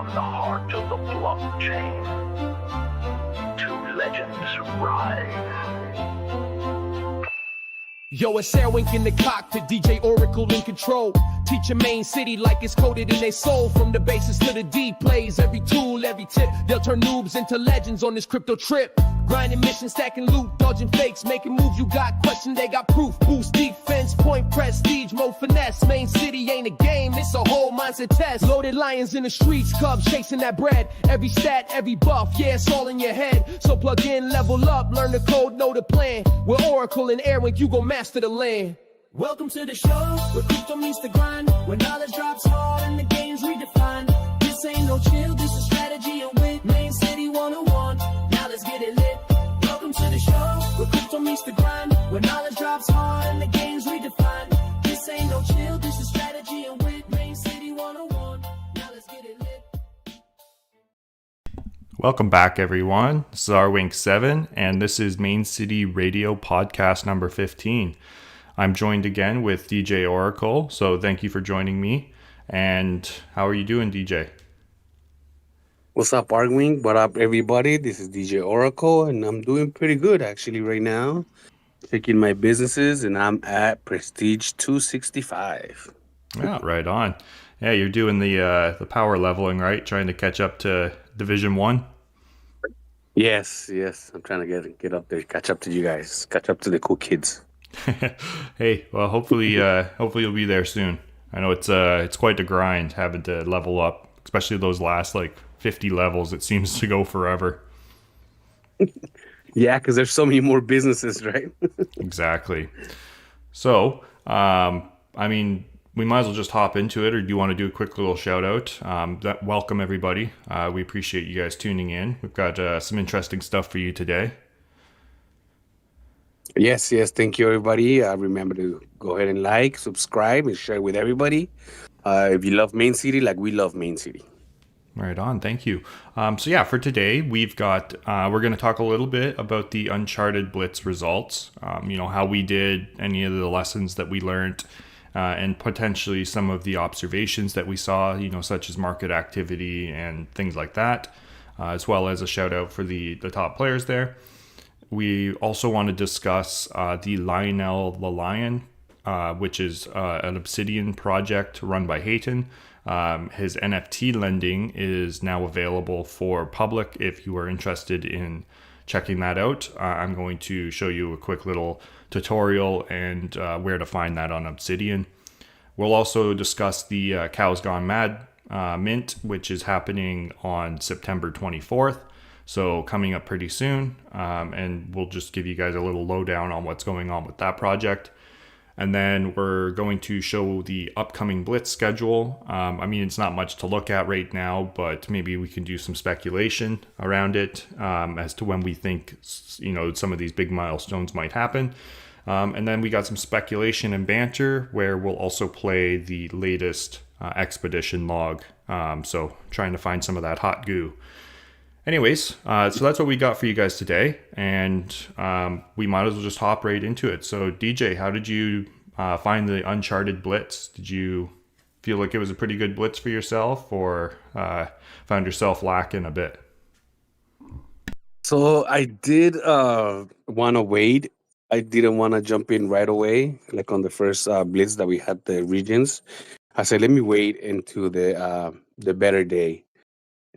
From the heart of the blockchain, two legends rise. Yo, it's RWINK in the cockpit, DJ Oracle in control. Teach your Mane.City like it's coded in their soul. From the basis to the D plays, every tool, every tip. They'll turn noobs into legends on this crypto trip. Grinding mission, stacking loot, dodging fakes, making moves. You got question, they got proof. Boost defense, point prestige, mo finesse. Mane.City ain't a game, it's a whole mindset test. Loaded lions in the streets, cubs chasing that bread. Every stat, every buff, yeah, it's all in your head. So plug in, level up, learn the code, know the plan. With Oracle and RWINK, you gon' master the land. Welcome to the show, where crypto meets the grind. When knowledge drops hard and the game's redefined. This ain't no chill, this is strategy and wit. Mane.City 101, now let's get it lit. Welcome to the show, where crypto meets the grind. When knowledge drops hard and the game's redefined. This ain't no chill, this is strategy and wit. Mane.City 101, now let's get it lit. Welcome back, everyone. This is RWINK7, and this is Mane.City Radio Podcast number 15. I'm joined again with DJ Oracle, so thank you for joining me. And how are you doing, DJ? What's up, RWINK? What up, everybody? This is DJ Oracle, and I'm doing pretty good, actually, right now. Checking my businesses, and I'm at Prestige 265. Yeah, right on. Yeah, you're doing the power leveling, right? Trying to catch up to Division 1? Yes. I'm trying to get up there, catch up to you guys, catch up to the cool kids. Hey, well, hopefully you'll be there soon. I know it's quite a grind having to level up, especially those last like 50 levels. It seems to go forever. Yeah, because there's so many more businesses, right? Exactly. So, I mean, we might as well just hop into it, or do you want to do a quick little shout out? Welcome everybody. We appreciate you guys tuning in. We've got some interesting stuff for you today. Yes. Thank you, everybody. Remember to go ahead and like, subscribe, and share with everybody. If you love Mane.City, like we love Mane.City. Right on. Thank you. So yeah, for today, we've got, we're going to talk a little bit about the Uncharted Blitz results, how we did, any of the lessons that we learned, and potentially some of the observations that we saw, such as market activity and things like that, as well as a shout out for the top players there. We also want to discuss the Lionel the Lion, which is an Obsidian project run by Hayton. His NFT lending is now available for public if you are interested in checking that out. I'm going to show you a quick little tutorial and where to find that on Obsidian. We'll also discuss the Cows Gone Mad mint, which is happening on September 24th. So coming up pretty soon, and we'll just give you guys a little lowdown on what's going on with that project. And then we're going to show the upcoming Blitz schedule. It's not much to look at right now, but maybe we can do some speculation around it as to when we think, some of these big milestones might happen. And then we got some speculation and banter where we'll also play the latest expedition log. So trying to find some of that hot goo. Anyways, so that's what we got for you guys today, and we might as well just hop right into it. So, DJ, how did you find the Uncharted Blitz? Did you feel like it was a pretty good blitz for yourself, or found yourself lacking a bit? So I did want to wait. I didn't want to jump in right away, like on the first blitz that we had the regions. I said, let me wait into the better day.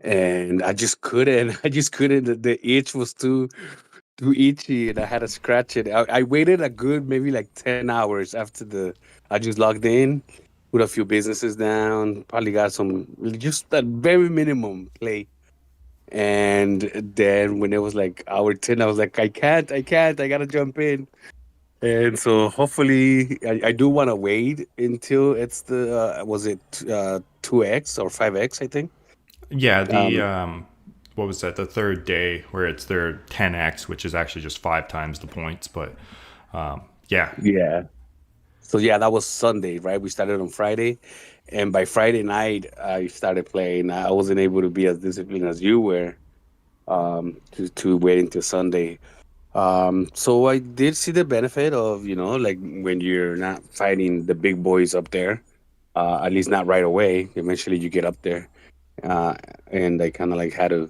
And I just couldn't. The itch was too itchy, and I had to scratch it. I waited a good maybe like 10 hours after I just logged in, put a few businesses down, probably got just that very minimum play. And then when it was like hour 10, I was like, I can't, I gotta jump in. And so hopefully I do want to wait until it's was it 2x or 5x, I think? Yeah, what was that? The third day where it's their 10x, which is actually just 5 times the points. But yeah. Yeah. So yeah, that was Sunday, right? We started on Friday, and by Friday night I started playing. I wasn't able to be as disciplined as you were to wait until Sunday. So I did see the benefit of, like when you're not fighting the big boys up there, at least not right away. Eventually you get up there. uh, and I kind of like had to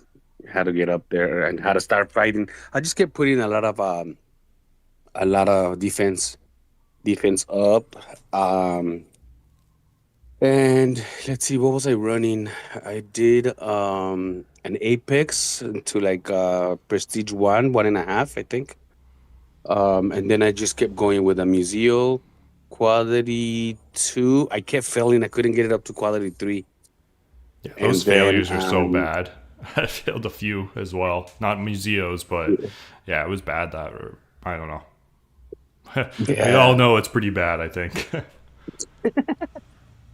get up there and had to start fighting. I just kept putting a lot of defense up. Um, and let's see, what was I running? I did an Apex to like Prestige one and a half, I think. And then I just kept going with a Museo quality two. I kept failing. I couldn't get it up to quality three. Yeah, those And then failures are so bad. I failed a few as well. Not museos, but yeah, it was bad that, or I don't know. We all yeah. know it's pretty bad, I think.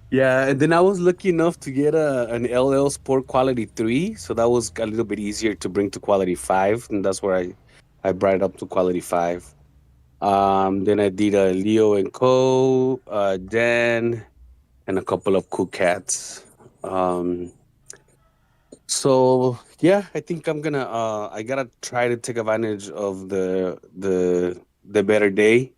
Yeah, and then I was lucky enough to get an LL Sport Quality 3, so that was a little bit easier to bring to Quality 5, and that's where I brought it up to Quality 5. Then I did a Leo and Co, Dan, and a couple of cool cats. Um, so yeah, I think I gotta try to take advantage of the better day.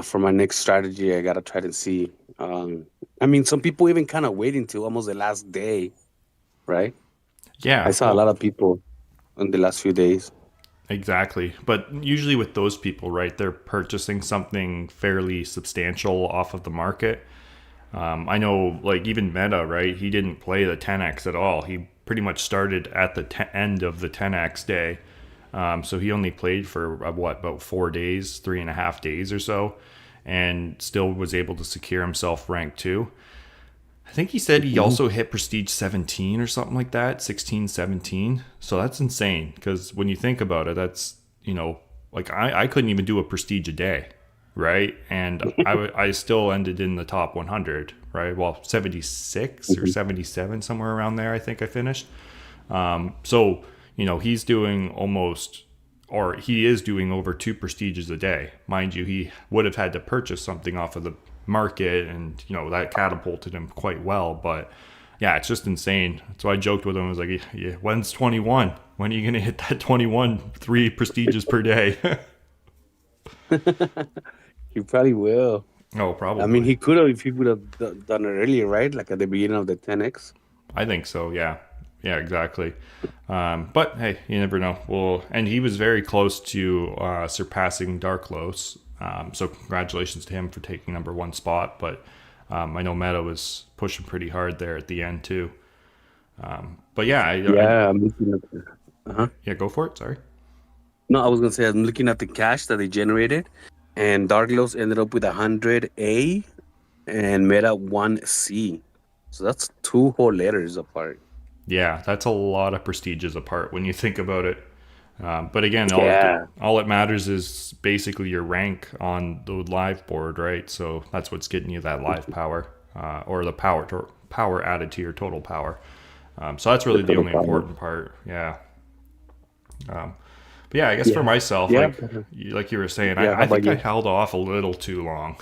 For my next strategy, I gotta try to see. I mean, some people even kind of wait until almost the last day, right? I Yeah, saw a well, lot of people in the last few days. exactly. But usually with those people, right, they're purchasing something fairly substantial off of the market. I know, like, even Meta, right? He didn't play the 10x at all. He pretty much started at the end of the 10x day. So he only played for about 4 days, 3.5 days or so, and still was able to secure himself rank two. I think he said he Mhm. also hit Prestige 17 or something like that, 16, 17. So that's insane because when you think about it, that's, like I couldn't even do a Prestige a day, right? And I still ended in the top 100, right? Well, 76 or Mhm. 77, somewhere around there, I think I finished. So, he's doing almost, or he is doing over two Prestiges a day. Mind you, he would have had to purchase something off of the market, and, that catapulted him quite well. But yeah, it's just insane. So I joked with him. I was like, yeah, when's 21? When are you going to hit that 21, three Prestiges per day? He probably will. Oh, I mean, probably. he could have if he would have done it earlier, right? Like at the beginning of the 10x. I think so. Yeah. Yeah, exactly. But hey, you never know. Well, and he was very close to surpassing Darklos. So congratulations to him for taking number one spot. But I know Meta was pushing pretty hard there at the end too. But yeah, Yeah, I'm looking at uh-huh. yeah, go for it. Sorry. No, I was gonna say I'm looking at the cash that they generated, and Darklos ended up with 100A and Meta 1C. So that's two whole letters apart. Yeah, that's a lot of prestiges apart when you think about it. But again, Yeah. all it matters is basically your rank on the live board, right? So that's what's getting you that live power, or the power added to your total power. So that's The really the total only power. important part. Yeah. But yeah, I guess for Yeah. myself, Yeah. like you were saying, Yeah. How I about think I you? held off a little too long.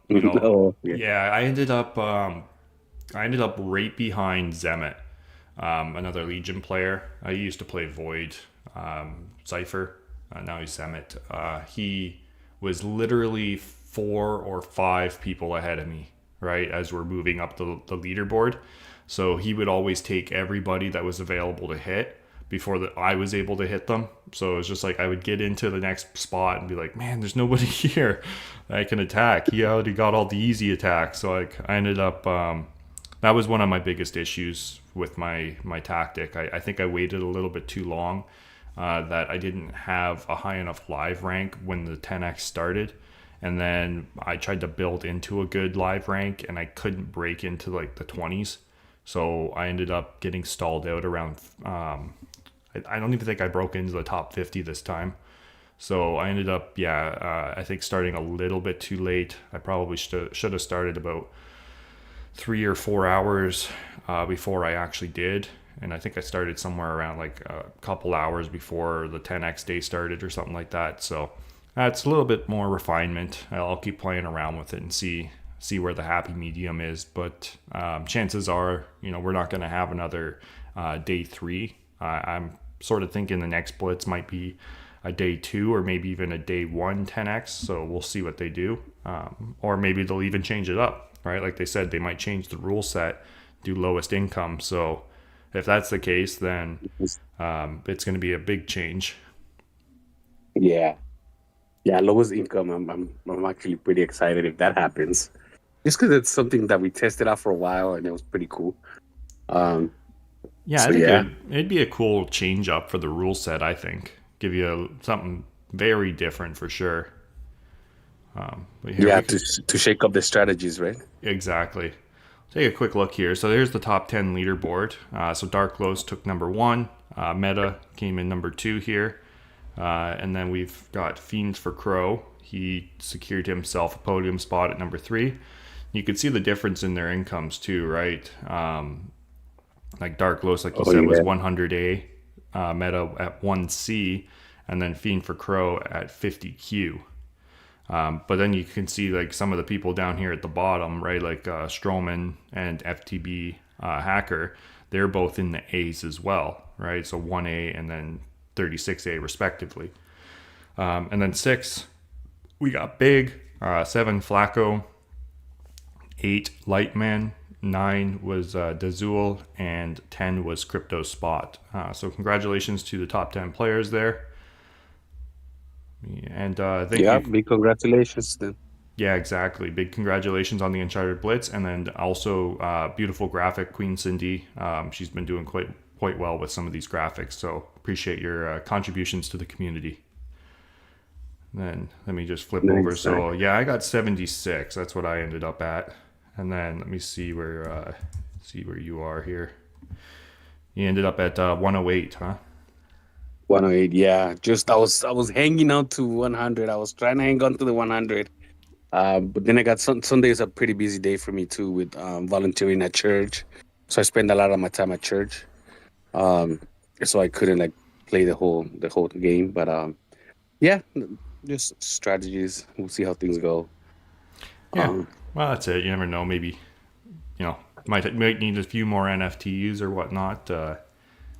You know, Oh, yeah. yeah, I ended up right behind Zemet, another Legion player. I used to play Void, Cypher. Now he's Zemet. He was literally 4 or 5 people ahead of me, right, as we're moving up the leaderboard. So he would always take everybody that was available to hit before I was able to hit them. So it was just like I would get into the next spot and be like, man, there's nobody here that I can attack. He already got all the easy attacks. So like I ended up that was one of my biggest issues with my tactic. I think I waited a little bit too long, that I didn't have a high enough live rank when the 10x started. And then I tried to build into a good live rank and I couldn't break into like the 20s. So I ended up getting stalled out around, I don't even think I broke into the top 50 this time. So I ended up, I think starting a little bit too late. I probably should have started about 3 or 4 hours before I actually did. And I think I started somewhere around like a couple hours before the 10x day started or something like that. So that's a little bit more refinement. I'll keep playing around with it and see where the happy medium is. But chances are, we're not going to have another day three. I'm sort of thinking the next blitz might be a day two or maybe even a day one 10x. So we'll see what they do. Or maybe they'll even change it up, right? Like they said, they might change the rule set do lowest income. So if that's the case, then it's going to be a big change. Yeah. Yeah, lowest income. I'm actually pretty excited if that happens. Just because it's something that we tested out for a while and it was pretty cool. Um, Yeah, I so think yeah, it'd be a cool change up for the rule set. I think give you something very different for sure. But here yeah, we could to shake up the strategies, right? exactly take a quick look here. So there's the top 10 leaderboard. So Dark Lows took number 1. Meta came in number 2 here. And then we've got Fiends for Crow. He secured himself a podium spot at number 3. You can see the difference in their incomes too, right? Like Dark Lows, like you said, was 100A, Meta at 1C, and then Fiend for Crow at 50Q. But then you can see like some of the people down here at the bottom, right? Like Stroman and FTB Hacker, they're both in the A's as well, right? So 1A and then 36A respectively. And then 6, we got Big, 7 Flacco, 8 Lightman, 9 was Dazul, and 10 was Crypto Spot. So congratulations to the top 10 players there. And thank you. Big congratulations then. Yeah, exactly. Big congratulations on the Uncharted Blitz, and then also beautiful graphic Queen Cindy. She's been doing quite well with some of these graphics, so appreciate your contributions to the community. Then let me just flip over. So yeah, I got 76. That's what I ended up at. And then let me see where you are here. You ended up at 108, huh? 108, yeah. Just I was hanging out to 100. I was trying to hang on to the 100. But then I got Sunday is a pretty busy day for me too with volunteering at church. So I spend a lot of my time at church. So I couldn't like play the whole game. But yeah, just strategies. We'll see how things go. Yeah. Well, that's it. You never know. Maybe, might need a few more NFTs or whatnot,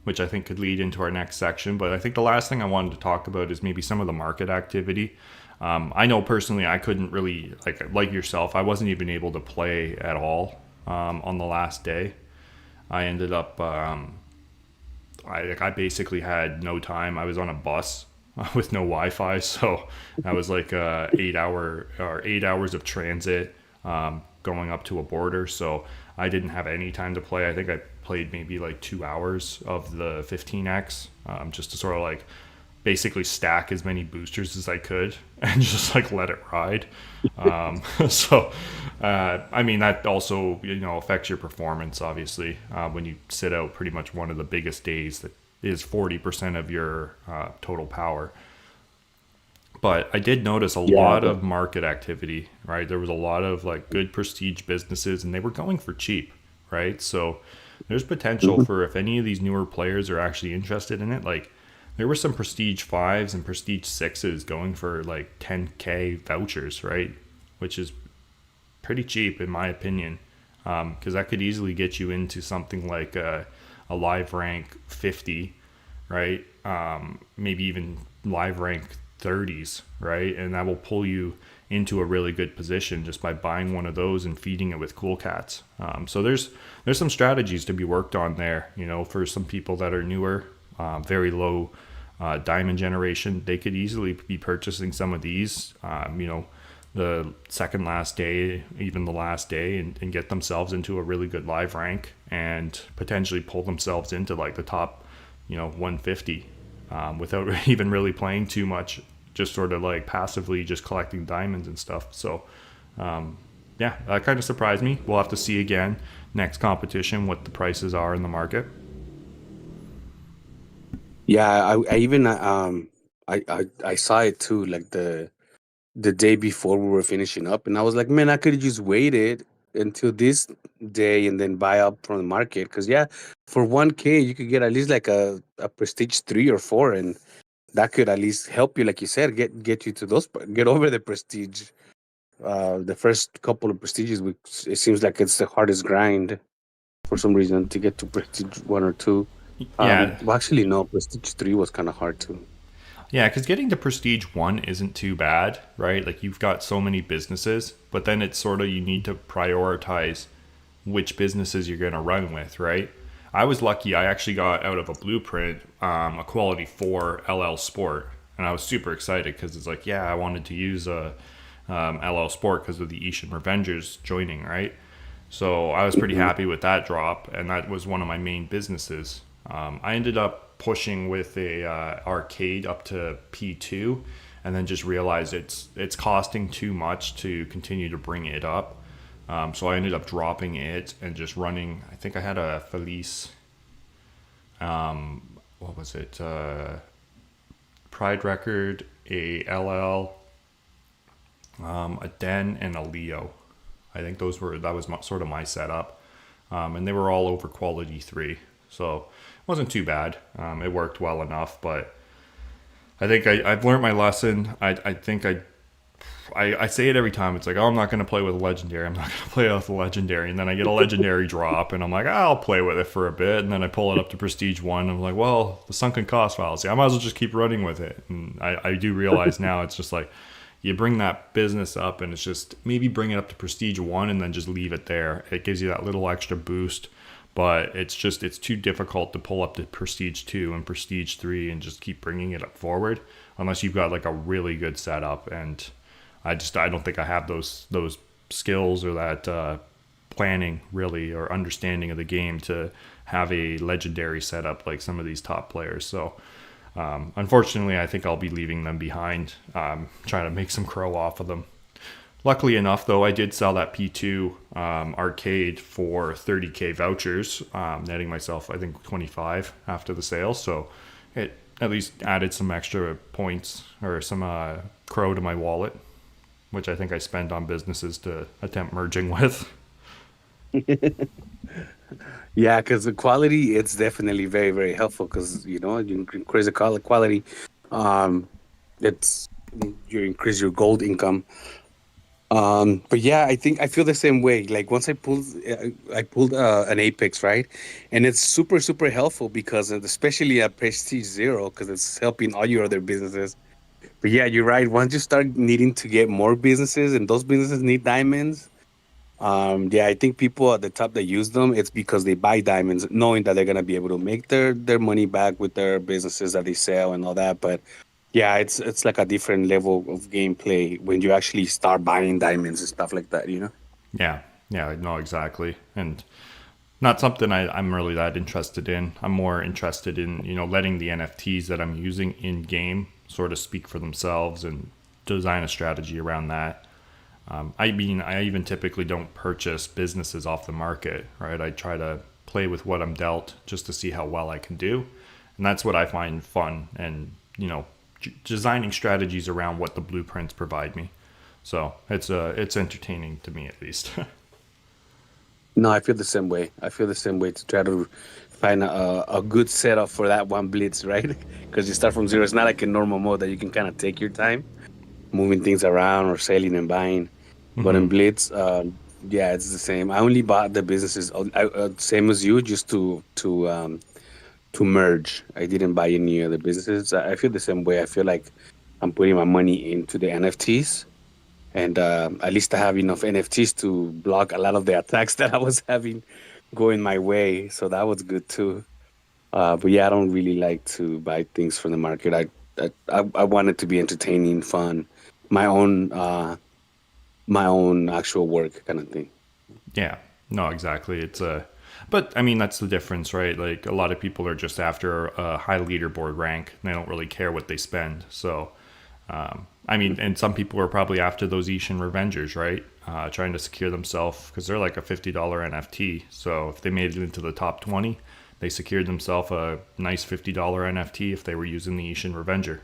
which I think could lead into our next section. But I think the last thing I wanted to talk about is maybe some of the market activity. I know personally I couldn't really, like yourself, I wasn't even able to play at all on the last day. I ended up, I basically had no time. I was on a bus with no Wi-Fi, so that was like 8 hours of transit going up to a border. So I didn't have any time to play. I think I played maybe like 2 hours of the 15x just to sort of like basically stack as many boosters as I could and just like let it ride. So I mean, that also affects your performance obviously when you sit out pretty much one of the biggest days that is 40% of your total power. But I did notice a lot of market activity, right? There was a lot of like good prestige businesses and they were going for cheap, right? So there's potential for if any of these newer players are actually interested in it. Like there were some prestige 5s and prestige 6s going for like 10K vouchers, right? Which is pretty cheap in my opinion, because that could easily get you into something like a live rank 50, right? Maybe even live rank 30s, right? And that will pull you into a really good position just by buying one of those and feeding it with cool cats. So there's some strategies to be worked on there, for some people that are newer, very low diamond generation. They could easily be purchasing some of these, the second last day, even the last day, and get themselves into a really good live rank and potentially pull themselves into like the top, 150 without even really playing too much, just sort of like passively just collecting diamonds and stuff. So yeah, that kind of surprised me. We'll have to see again next competition what the prices are in the market. Yeah, I even I saw it too, like the day before we were finishing up, and I was like, man, I could have just waited until this day and then buy up from the market. Because yeah, for 1K you could get at least like a prestige 3 or 4, and that could at least help you, like you said, get you to those, get over the prestige. The first couple of prestiges, it seems like it's the hardest grind for some reason to get to prestige 1 or 2. Yeah. Well, actually, no, prestige 3 was kind of hard too. Yeah, because getting to prestige 1 isn't too bad, right? Like you've got so many businesses, but then it's sort of you need to prioritize which businesses you're going to run with, right? I was lucky. I actually got out of a blueprint a quality 4 LL Sport, and I was super excited because it's like, yeah, I wanted to use a LL Sport because of the Ishin Revengers joining, right? So I was pretty happy with that drop, and that was one of my main businesses. I ended up pushing with a arcade up to P2, and then just realized it's costing too much to continue to bring it up. So I ended up dropping it and just running. I think I had a Felice. What was it? Pride Record, a LL, a Den, and a Leo. I think that was sort of my setup, and they were all over quality 3, so it wasn't too bad. It worked well enough, but I think I've learned my lesson. I think I say it every time. It's like, oh, I'm not going to play with a legendary. I'm not going to play with a legendary, and then I get a legendary drop, and I'm like, I'll play with it for a bit, and then I pull it up to Prestige 1, and I'm like, well, the sunken cost fallacy. I might as well just keep running with it. And I do realize now it's just like, you bring that business up, and it's just maybe bring it up to Prestige 1 and then just leave it there. It gives you that little extra boost, but it's too difficult to pull up to Prestige 2 and Prestige 3 and just keep bringing it up forward unless you've got like a really good setup. And I don't think I have those skills or that planning really, or understanding of the game to have a legendary setup like some of these top players. So unfortunately, I think I'll be leaving them behind, trying to make some crow off of them. Luckily enough, though, I did sell that P2 arcade for 30K vouchers, netting myself, I think, 25 after the sale. So it at least added some extra points or some crow to my wallet, which I think I spent on businesses to attempt merging with. Yeah, because the quality, it's definitely very, very helpful because, you increase the quality. You increase your gold income. But yeah, I feel the same way. Like once I pulled an Apex, right? And it's super, super helpful because especially at Prestige 0, because it's helping all your other businesses. But yeah, you're right. Once you start needing to get more businesses and those businesses need diamonds, yeah, I think people at the top that use them, it's because they buy diamonds knowing that they're going to be able to make their money back with their businesses that they sell and all that. But yeah, it's like a different level of gameplay when you actually start buying diamonds and stuff like that, Yeah, no, exactly. And not something I'm really that interested in. I'm more interested in, letting the NFTs that I'm using in game sort of speak for themselves and design a strategy around that. I even typically don't purchase businesses off the market, right? I try to play with what I'm dealt just to see how well I can do. And that's what I find fun, and, designing strategies around what the blueprints provide me. So it's entertaining to me, at least. No, I feel the same way. I feel the same way to try to find a good setup for that one blitz, right? Because you start from zero. It's not like a normal mode that you can kind of take your time moving things around or selling and buying. Mm-hmm. But in Blitz, yeah, it's the same. I only bought the businesses same as you, just to merge. I didn't buy any other businesses. I feel the same way. I feel like I'm putting my money into the NFTs, and at least I have enough NFTs to block a lot of the attacks that I was having going my way. So that was good too. But yeah, I don't really like to buy things from the market. I want it to be entertaining, fun, my own actual work kind of thing. Yeah, no, exactly. But I mean, that's the difference, right? Like a lot of people are just after a high leaderboard rank, and they don't really care what they spend. So, I mean, and some people are probably after those Ishin Revengers, right? Trying to secure themselves because they're like a $50 NFT. So if they made it into the top 20, they secured themselves a nice $50 NFT if they were using the Ishin Revenger.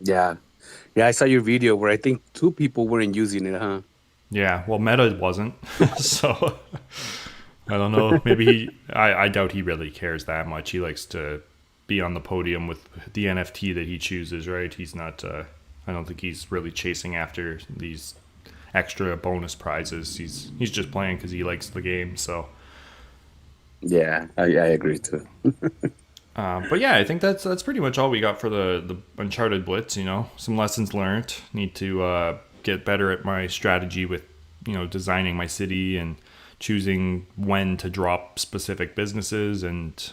Yeah. Yeah, I saw your video where I think 2 people weren't using it, huh? Yeah, well, Meta wasn't. So I don't know. Maybe I doubt he really cares that much. He likes to be on the podium with the NFT that he chooses, right? He's not, I don't think he's really chasing after these extra bonus prizes. He's just playing because he likes the game, so. Yeah, I agree too. But yeah, I think that's pretty much all we got for the Uncharted Blitz. Some lessons learned. Need to get better at my strategy with designing my city and choosing when to drop specific businesses, and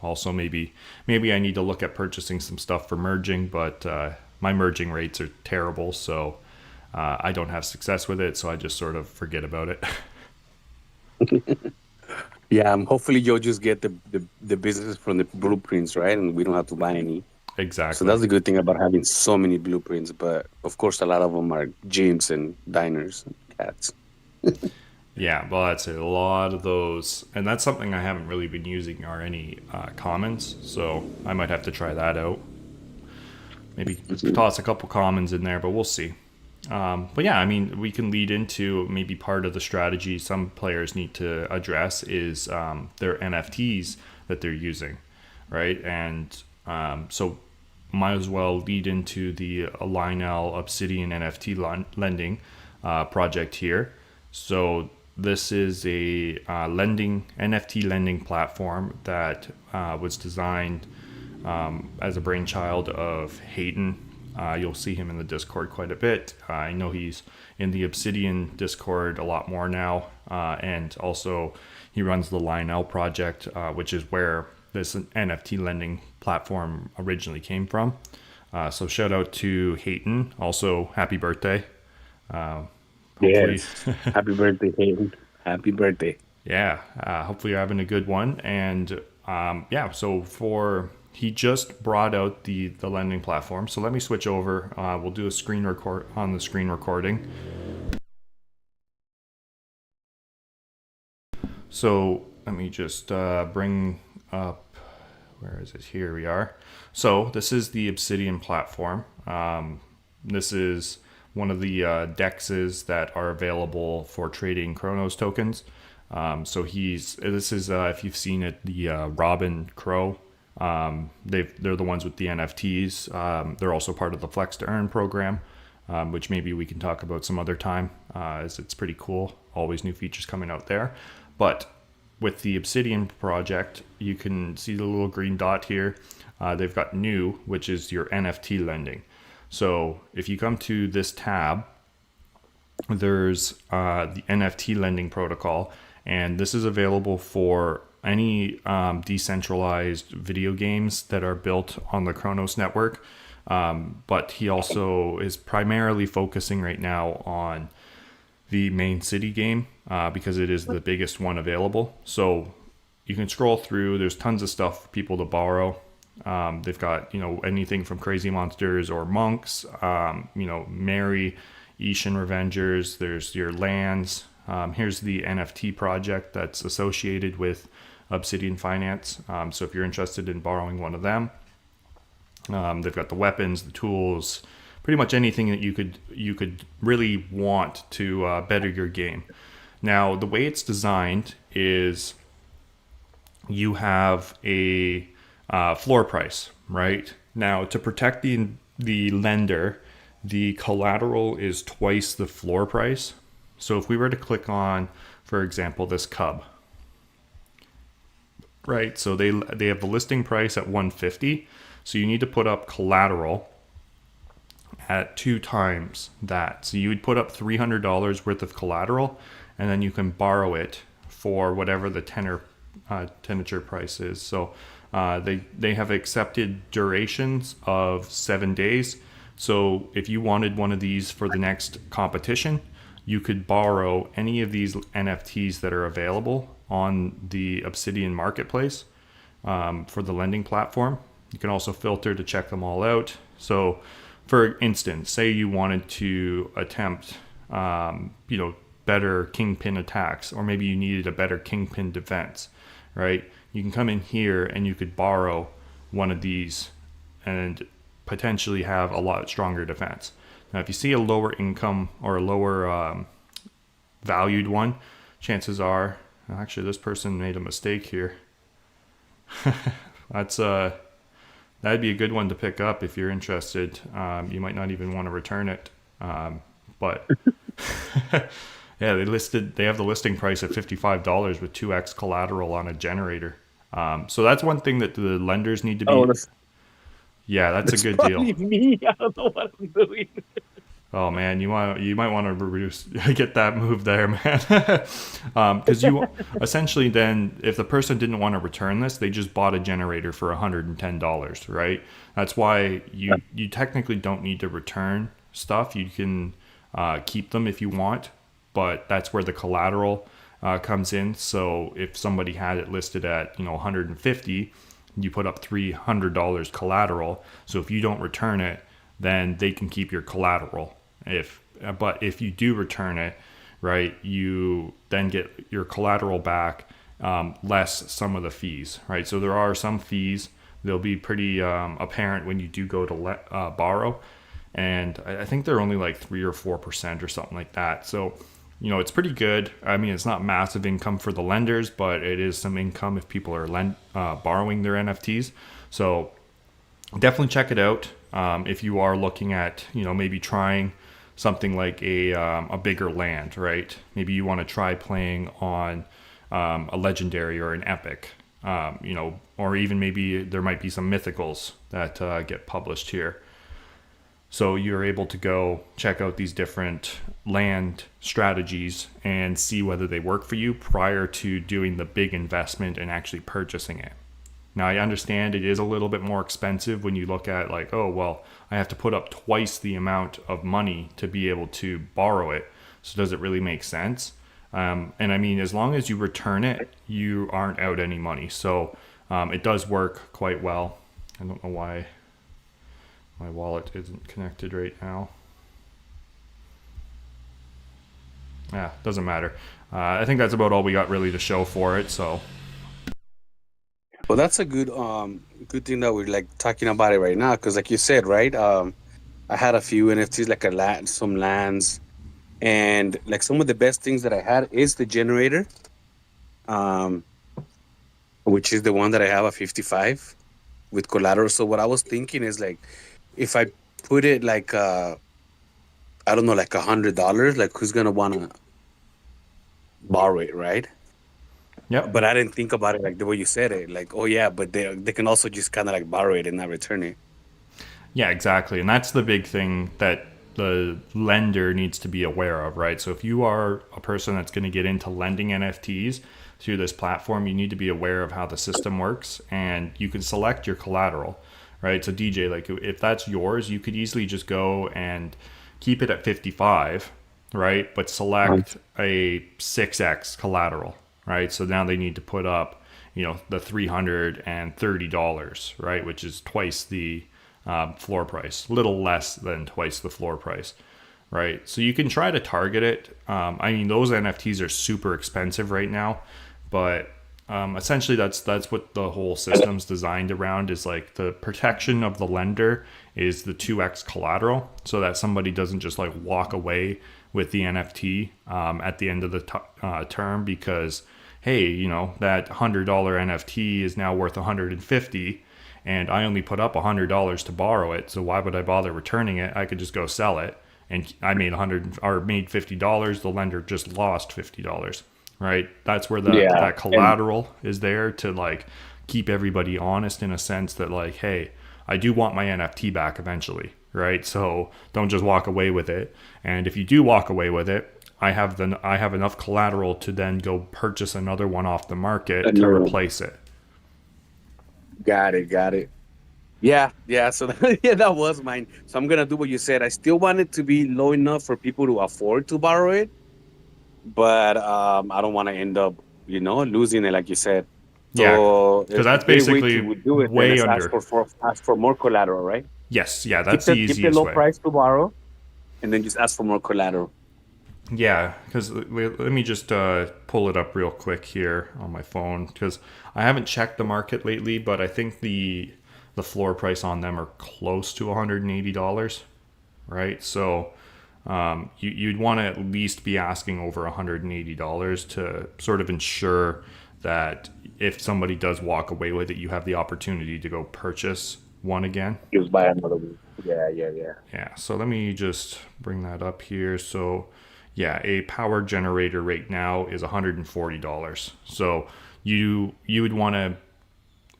also maybe I need to look at purchasing some stuff for merging, but my merging rates are terrible, so I don't have success with it, so I just sort of forget about it. Yeah, hopefully you'll just get the businesses from the blueprints, right? And we don't have to buy any. So Exactly. that's the good thing about having so many blueprints. But of course, a lot of them are gyms and diners and cats. Yeah, well, that's it. A lot of those, and that's something I haven't really been using are any commons, so I might have to try that out. Maybe toss a couple commons in there, but we'll see. But yeah, I mean, we can lead into maybe part of the strategy some players need to address is their NFTs that they're using, right? And so might as well lead into the Lionel Obsidian NFT lending project here. So this is a NFT lending platform that was designed as a brainchild of Hayden. You'll see him in the Discord quite a bit. I know he's in the Obsidian Discord a lot more now. And also he runs the Lionel project, which is where this NFT lending platform originally came from. So shout out to Hayden. Also, happy birthday. Hopefully, Yes. Happy birthday, Hayden. Happy birthday. yeah, hopefully you're having a good one. And so he just brought out the lending platform. So let me switch over. We'll do a screen record on the screen recording. So let me just bring up, where is it? Here we are. So this is the Obsidian platform. This is one of the dexes that are available for trading Chronos tokens. So this is if you've seen it, the Robin Crow. They're the ones with the NFTs. They're also part of the Flex to Earn program, which maybe we can talk about some other time, as it's pretty cool. Always new features coming out there. But with the Obsidian project, you can see the little green dot here. They've got new, which is your NFT lending. So if you come to this tab, there's the NFT lending protocol, and this is available for any decentralized video games that are built on the Chronos network. But he also is primarily focusing right now on the Mane.City game because it is the biggest one available. So you can scroll through. There's tons of stuff for people to borrow. They've got anything from crazy monsters or monks, Mary, Ishan Revengers. There's your lands. Here's the NFT project that's associated with Obsidian Finance. So if you're interested in borrowing one of them, they've got the weapons, the tools, pretty much anything that you could really want to better your game. Now, the way it's designed is you have a floor price, right? Now, to protect the lender, the collateral is twice the floor price. So if we were to click on, for example, this cub, right? So they have the listing price at 150. So you need to put up collateral at 2 times that. So you would put up $300 worth of collateral, and then you can borrow it for whatever the tenature price is. So they have accepted durations of 7 days. So if you wanted one of these for the next competition, you could borrow any of these NFTs that are available on the Obsidian marketplace for the lending platform. You can also filter to check them all out. So for instance, say you wanted to attempt, better kingpin attacks, or maybe you needed a better kingpin defense, right? You can come in here and you could borrow one of these and potentially have a lot stronger defense. Now, if you see a lower income or a lower valued one, chances are, actually this person made a mistake here. That'd be a good one to pick up if you're interested. You might not even want to return it. But yeah, they have the listing price at $55 with 2x collateral on a generator. So that's one thing that the lenders need to be. Yeah, that's a good deal. Me. I don't know what I'm doing. Oh man, you might want to reduce get that move there, man. Because you essentially then, if the person didn't want to return this, they just bought a generator for $110, right? That's why you technically don't need to return stuff. You can keep them if you want, but that's where the collateral comes in. So if somebody had it listed at 150, you put up $300 collateral. So if you don't return it, then they can keep your collateral. But if you do return it, right, you then get your collateral back, less some of the fees, right? So there are some fees. They'll be pretty apparent when you do go to borrow, and I think they're only like 3 or 4% or something like that. So it's pretty good. I mean, it's not massive income for the lenders, but it is some income if people are borrowing their NFTs. So definitely check it out. If you are looking at, maybe trying something like a bigger land, right? Maybe you want to try playing on a legendary or an epic, or even maybe there might be some mythicals that get published here. So you're able to go check out these different land strategies and see whether they work for you prior to doing the big investment and actually purchasing it. Now, I understand it is a little bit more expensive when you look at like, oh, well, I have to put up twice the amount of money to be able to borrow it. So does it really make sense? And I mean, as long as you return it, you aren't out any money. So it does work quite well. I don't know why my wallet isn't connected right now. Yeah, doesn't matter. I think that's about all we got really to show for it. So. Well, that's a good thing that we're like talking about it right now, because like you said, right? I had a few NFTs, like some lands, and like some of the best things that I had is the generator, which is the one that I have a 55 with collateral. So what I was thinking is like, if I put it like I don't know, like $100, like who's gonna wanna borrow it, right? Yep. But I didn't think about it like the way you said it. Like, oh yeah, but they can also just kind of like borrow it and not return it. Yeah, exactly. And that's the big thing that the lender needs to be aware of, right? So if you are a person that's going to get into lending NFTs through this platform, you need to be aware of how the system works, and you can select your collateral, right? So DJ, like if that's yours, you could easily just go and keep it at 55, right? But select a 6x collateral. Right, so now they need to put up, the $330, right, which is twice the floor price, little less than twice the floor price, right? So you can try to target it. I mean, those NFTs are super expensive right now, but essentially that's what the whole system's designed around, is like the protection of the lender is the 2x collateral, so that somebody doesn't just like walk away with the NFT at the end of the term because, hey, that $100 NFT is now worth $150 and I only put up $100 to borrow it. So why would I bother returning it? I could just go sell it, and I made made $50. The lender just lost $50, right? That's where that collateral is there to like keep everybody honest, in a sense that like, hey, I do want my NFT back eventually, right? So don't just walk away with it. And if you do walk away with it, I have enough collateral to then go purchase another one off the market to replace it. Got it. Yeah. So that was mine. So I'm gonna do what you said. I still want it to be low enough for people to afford to borrow it, but I don't want to end up, losing it, like you said. So, because that's basically way under. Ask for more collateral, right? Yes. Yeah, that's the easiest way. Keep the low price to borrow, and then just ask for more collateral. Yeah, because let me just pull it up real quick here on my phone, because I haven't checked the market lately, but I think the floor price on them are close to $180, right? So you'd want to at least be asking over $180 to sort of ensure that if somebody does walk away with it, you have the opportunity to go purchase one again. Just buy another one. Yeah. Yeah, so let me just bring that up here. So yeah, a power generator right now is $140. So you would want to,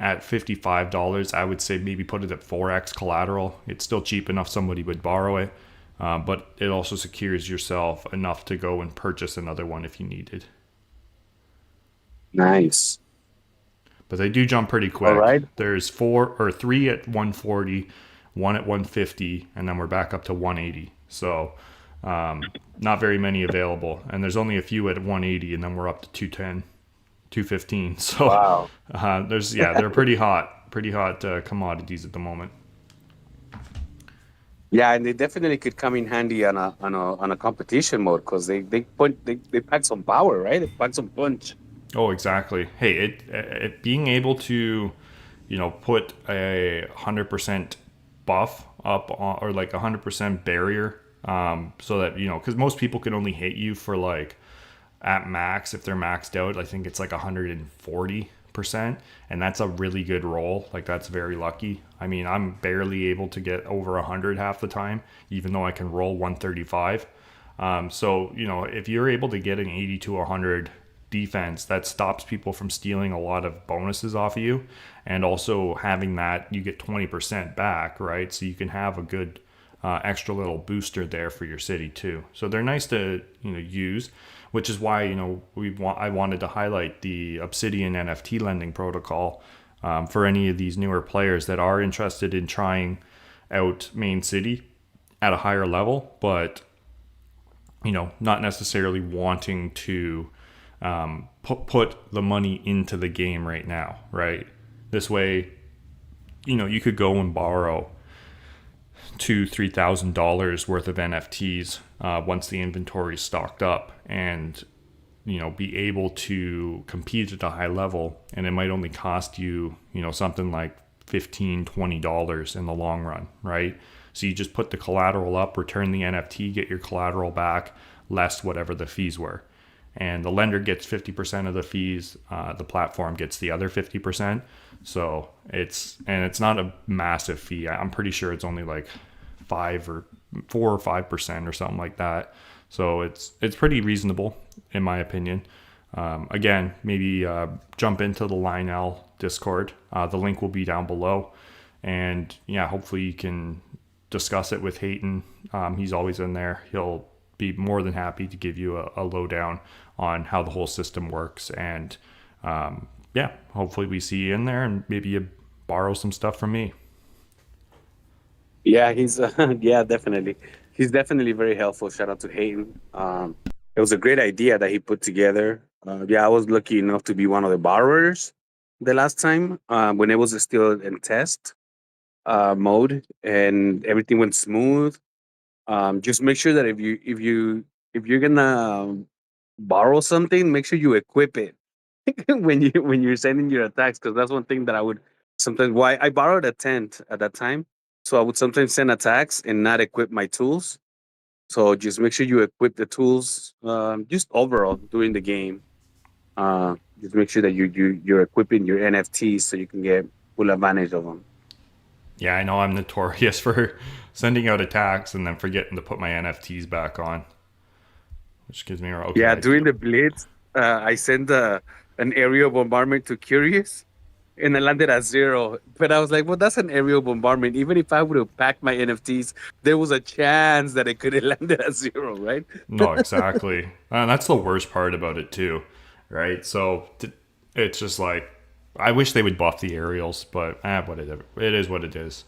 at $55, I would say maybe put it at 4x collateral. It's still cheap enough somebody would borrow it. but it also secures yourself enough to go and purchase another one if you needed. Nice. But they do jump pretty quick. All right. There's 3 at 140, 1 at 150, and then we're back up to 180. So not very many available. And there's only a few at 180, and then we're up to 210, 215. So Wow. They're pretty hot commodities at the moment. Yeah, and they definitely could come in handy on a competition mode because they pack some power, right? They pack some punch. Oh, exactly. Hey, it being able to, put a 100% buff up on, or like 100% barrier, so that, because most people can only hit you for like at max, if they're maxed out, I think it's like 140%, and that's a really good roll. Like that's very lucky. I mean, I'm barely able to get over 100 half the time, even though I can roll 135. So, if you're able to get an 80 to 100 defense, that stops people from stealing a lot of bonuses off of you, and also having that you get 20% back, right? So you can have a good extra little booster there for your city too. So they're nice to use, which is why I wanted to highlight the Obsidian NFT lending protocol for any of these newer players that are interested in trying out Mane.City at a higher level, but not necessarily wanting to put the money into the game right now, right? This way, you could go and borrow $2,000-$3,000 worth of NFTs once the inventory is stocked up, and be able to compete at a high level, and it might only cost you something like $15-$20 in the long run, right? So you just put the collateral up, return the NFT, get your collateral back, less whatever the fees were. And the lender gets 50% of the fees. The platform gets the other 50%. So it's not a massive fee. I'm pretty sure it's only like 4 or 5% or something like that. So it's pretty reasonable in my opinion. Again, maybe jump into the Lionel Discord. The link will be down below. And yeah, hopefully you can discuss it with Hayton. He's always in there. He'll be more than happy to give you a lowdown on how the whole system works. And hopefully we see you in there, and maybe you borrow some stuff from me. Yeah, he's definitely. He's definitely very helpful. Shout out to Hayden. It was a great idea that he put together. I was lucky enough to be one of the borrowers the last time when it was still in test mode, and everything went smooth. Just make sure that if you're gonna borrow something, make sure you equip it when you're sending your attacks, because that's one thing that I would sometimes. Why I borrowed a tent at that time, so I would sometimes send attacks and not equip my tools. So just make sure you equip the tools, just overall during the game. Just make sure that you're equipping your NFTs so you can get full advantage of them. Yeah, I know I'm notorious for sending out attacks and then forgetting to put my NFTs back on, which gives me okay. Yeah, during the Blitz, I sent an aerial bombardment to Curious, and I landed at 0. But I was like, well, that's an aerial bombardment. Even if I would have packed my NFTs, there was a chance that it could have landed at 0, right? No, exactly. That's the worst part about it too, right? So it's just like, I wish they would buff the aerials, but whatever. It is what it is.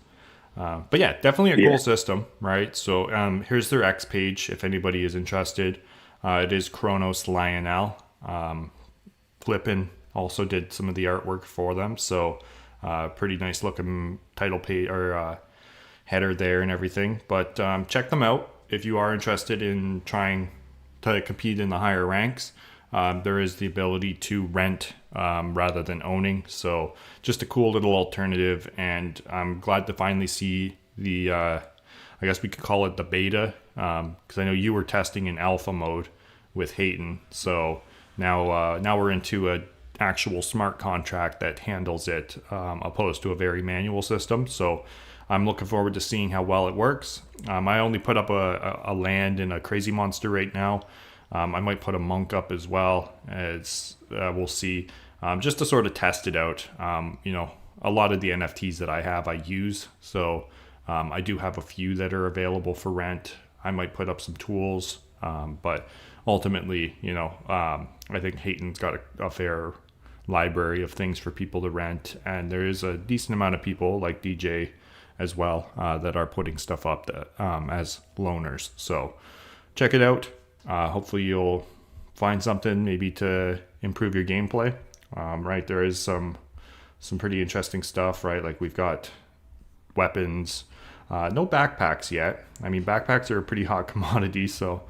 But yeah, definitely a cool system, right? So here's their X page if anybody is interested. It is Kronos Lionel. Flippin also did some of the artwork for them, so pretty nice looking title page or header there and everything. But check them out if you are interested in trying to compete in the higher ranks. There is the ability to rent rather than owning, so just a cool little alternative. And I'm glad to finally see the I guess we could call it the beta, because I know you were testing in alpha mode with Hayton, so now we're into a actual smart contract that handles it, opposed to a very manual system. So I'm looking forward to seeing how well it works. I only put up a land and a crazy monster right now. I might put a monk up as well, as we'll see, just to sort of test it out. A lot of the NFTs that I have, I use. So I do have a few that are available for rent. I might put up some tools, but ultimately, I think Hayton's got a fair library of things for people to rent, and there is a decent amount of people like DJ as well that are putting stuff up that, as loaners. So check it out. Hopefully you'll find something maybe to improve your gameplay. Right, there is some pretty interesting stuff, right? Like we've got weapons, no backpacks yet. I mean, backpacks are a pretty hot commodity, so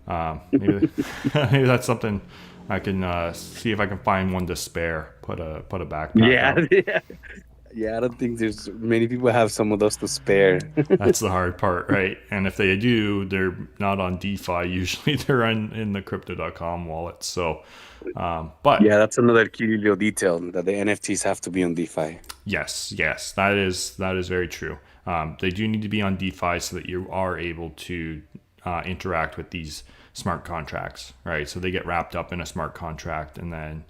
maybe maybe that's something I can see if I can find one to spare. Put a backpack out. Yeah. I don't think there's many people have some of those to spare. That's the hard part, right? And if they do, they're not on DeFi. Usually they're in the crypto.com wallets. So, but Yeah, that's another key little detail, that the NFTs have to be on DeFi. yes, that is very true. They do need to be on DeFi so that you are able to interact with these smart contracts, right? So they get wrapped up in a smart contract and then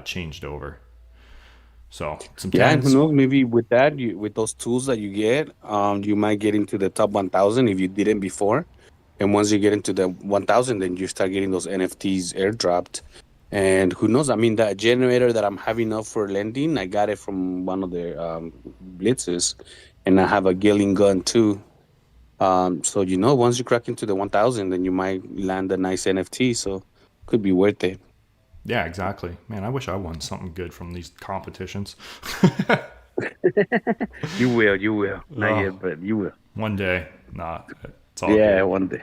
changed over. So And who knows? Maybe with that, with those tools that you get, you might get into the top 1,000 if you didn't before. And once you get into the 1,000, then you start getting those NFTs airdropped. And who knows? I mean, that generator that I'm having up for lending, I got it from one of the blitzes, and I have a Gilling gun too. So once you crack into the 1,000, then you might land a nice NFT. So could be worth it. Yeah, exactly. Man, I wish I won something good from these competitions. You will. Not yet, but you will. One day. Nah, it's all Yeah, good. one day.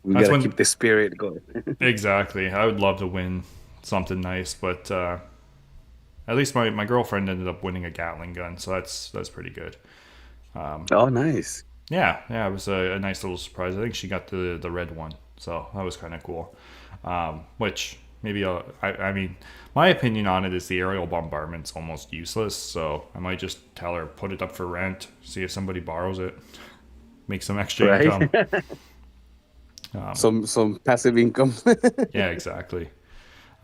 We That's gotta when- keep the spirit going. Exactly. I would love to win something nice, but at least my girlfriend ended up winning a Gatling gun, so that's pretty good. Oh, nice. Yeah, it was a nice little surprise. I think she got the red one, so that was kind of cool. Which maybe I mean, my opinion on it is the aerial bombardment's almost useless, so I might just tell her put it up for rent, see if somebody borrows it, make some extra Right. income. Some passive income. Yeah, exactly.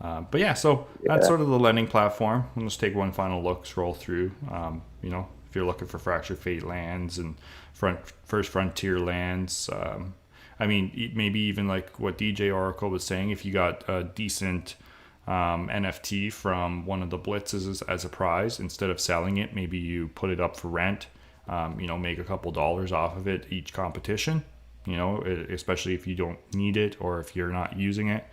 But yeah, so that's sort of the lending platform. Let's take one final look, scroll through. If you're looking for Fractured Fate lands and First Frontier lands, I mean, maybe even like what DJ Oracle was saying, if you got a decent NFT from one of the blitzes as a prize, instead of selling it, maybe you put it up for rent, make a couple dollars off of it each competition, especially if you don't need it or if you're not using it.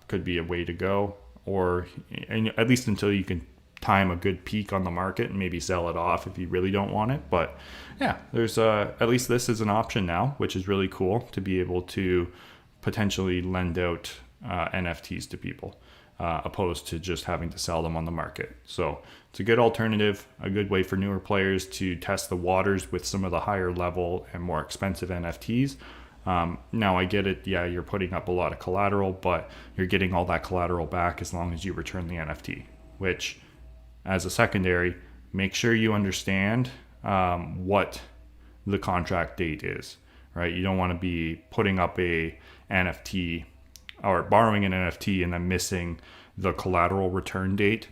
Could be a way to go, or at least until you can time a good peak on the market and maybe sell it off if you really don't want it. But yeah, there's at least this is an option now, which is really cool to be able to potentially lend out NFTs to people, opposed to just having to sell them on the market. So it's a good alternative, a good way for newer players to test the waters with some of the higher level and more expensive NFTs. Now I get it. Yeah, you're putting up a lot of collateral, but you're getting all that collateral back as long as you return the NFT, which, as a secondary, make sure you understand what the contract date is, right? You don't want to be putting up a NFT or borrowing an NFT and then missing the collateral return date.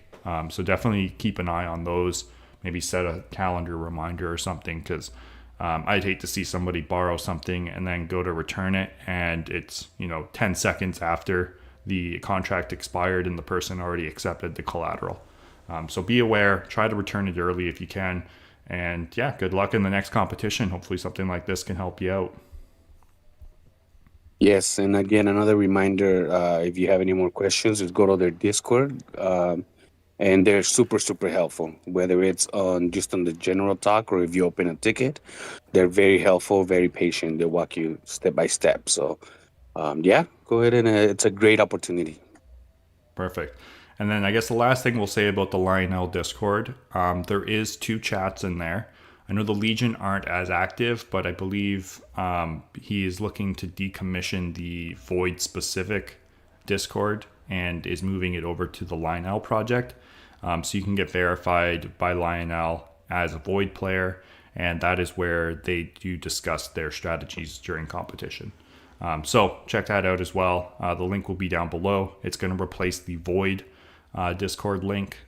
So definitely keep an eye on those. Maybe set a calendar reminder or something, because I'd hate to see somebody borrow something and then go to return it and it's 10 seconds after the contract expired and the person already accepted the collateral. So be aware, try to return it early if you can, and yeah, good luck in the next competition. Hopefully something like this can help you out. Yes, and again, another reminder, if you have any more questions, just go to their Discord, and they're super, super helpful, whether it's on the general talk or if you open a ticket. They're very helpful, very patient. They walk you step by step. So, go ahead, and it's a great opportunity. Perfect. And then I guess the last thing we'll say about the Lionel Discord, there is 2 chats in there. I know the Legion aren't as active, but I believe he is looking to decommission the Void specific Discord and is moving it over to the Lionel project. So you can get verified by Lionel as a Void player, and that is where they do discuss their strategies during competition. So check that out as well. The link will be down below. It's going to replace the Void Discord link,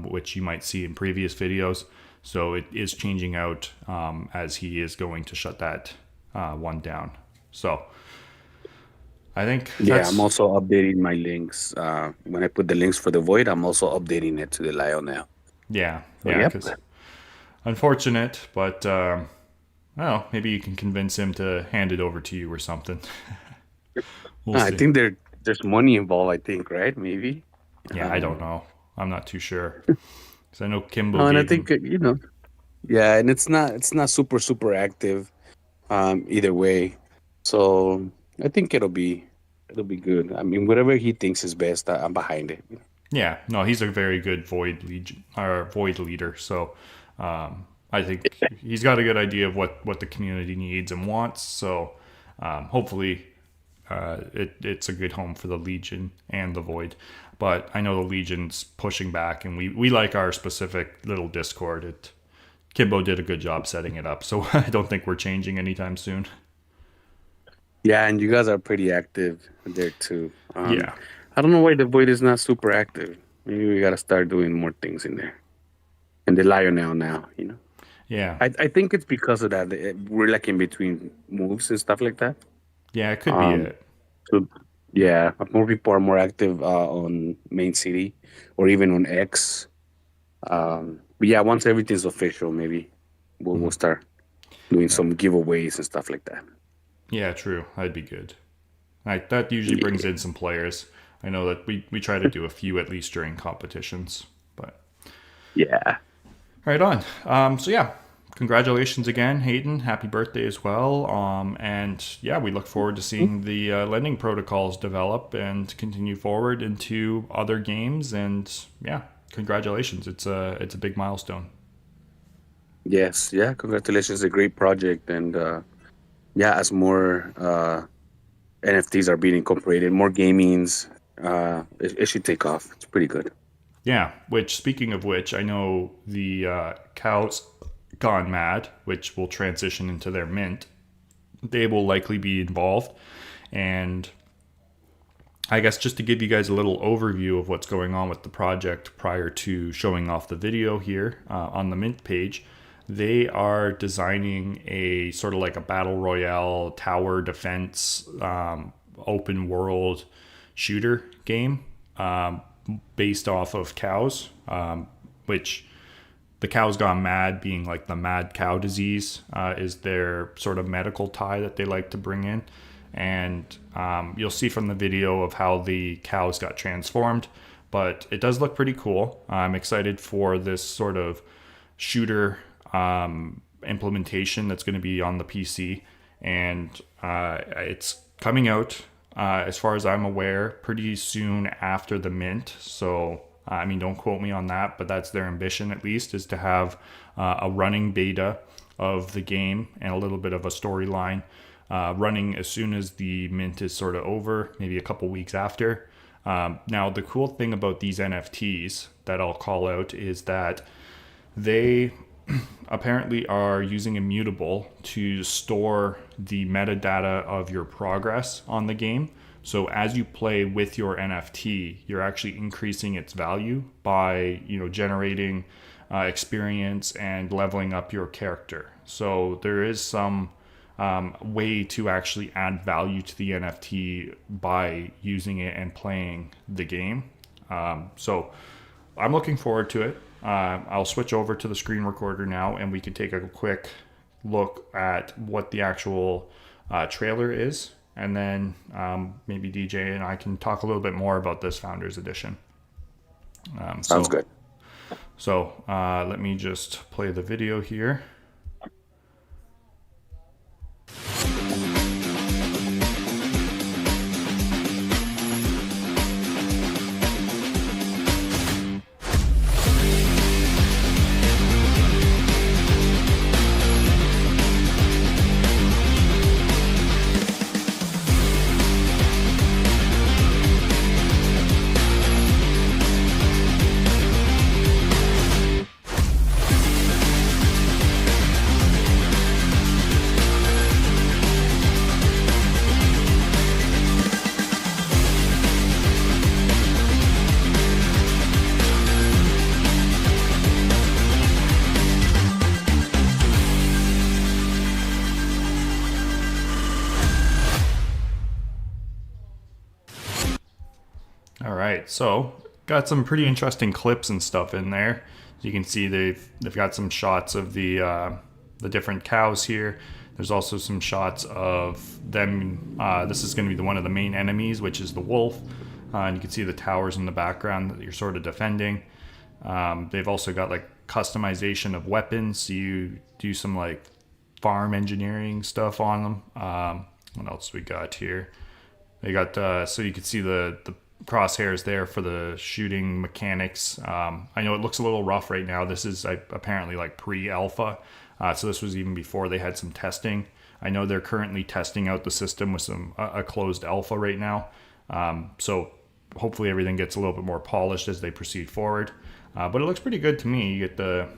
which you might see in previous videos. So it is changing out as he is going to shut that one down. So I think Yeah, I'm also updating my links. When I put the links for the Void, I'm also updating it to the Lionel. yeah, So, yeah, yep. because unfortunate, but well, maybe you can convince him to hand it over to you or something. We'll I see. think there's money involved, I think, right? Maybe. Yeah, I don't know. I'm not too sure. Because I know Kimbo No, and I gave think him. yeah, and it's not super active either way. So I think it'll be good. I mean, whatever he thinks is best, I'm behind it. Yeah, no, he's a very good void leader. So I think he's got a good idea of what the community needs and wants. So hopefully it's a good home for the Legion and the Void. But I know the Legion's pushing back, and we like our specific little Discord. Kimbo did a good job setting it up, so I don't think we're changing anytime soon. Yeah, and you guys are pretty active there too. Yeah. I don't know why the Void is not super active. Maybe we gotta start doing more things in there. And the Lionel now. Yeah. I think it's because of that. We're like in between moves and stuff like that. Yeah, it could be it. So yeah, more people are more active on Mane.City or even on X. But yeah, once everything's official, maybe we'll start doing some giveaways and stuff like that. Yeah, true. That'd be good. That usually brings in some players. I know that we try to do a few at least during competitions. But Yeah. right on. So yeah, congratulations again, Hayden. Happy birthday as well. And yeah, we look forward to seeing the lending protocols develop and continue forward into other games. And yeah, congratulations. It's a big milestone. Yes. Yeah. Congratulations. It's a great project. And yeah, as more NFTs are being incorporated, more gamings, it should take off. It's pretty good. Yeah, which, speaking of which, I know the Cows Gone Mad, which will transition into their mint, they will likely be involved. And I guess just to give you guys a little overview of what's going on with the project prior to showing off the video here on the mint page, they are designing a sort of like a battle royale tower defense open world shooter game based off of cows, which the Cows Gone Mad being like the mad cow disease is their sort of medical tie that they like to bring in. And you'll see from the video of how the cows got transformed, but it does look pretty cool. I'm excited for this sort of shooter implementation that's going to be on the PC, and it's coming out as far as I'm aware pretty soon after the mint. So I mean, don't quote me on that, but that's their ambition, at least, is to have a running beta of the game and a little bit of a storyline running as soon as the mint is sort of over, maybe a couple weeks after. Now, the cool thing about these NFTs that I'll call out is that they apparently are using Immutable to store the metadata of your progress on the game. So as you play with your NFT, you're actually increasing its value by, generating experience and leveling up your character. So there is some way to actually add value to the NFT by using it and playing the game. So I'm looking forward to it. I'll switch over to the screen recorder now, and we can take a quick look at what the actual trailer is. And then maybe DJ and I can talk a little bit more about this Founders Edition. Sounds good. So let me just play the video here. All right, so got some pretty interesting clips and stuff in there. You can see they've got some shots of the different cows here. There's also some shots of them. This is going to be one of the main enemies, which is the wolf. And you can see the towers in the background that you're sort of defending. They've also got like customization of weapons. So you do some like farm engineering stuff on them. What else we got here? They got so you can see the crosshairs there for the shooting mechanics. I know it looks a little rough right now. This is apparently like pre-alpha. So this was even before they had some testing. I know they're currently testing out the system with a closed alpha right now. So hopefully everything gets a little bit more polished as they proceed forward. But it looks pretty good to me. You get the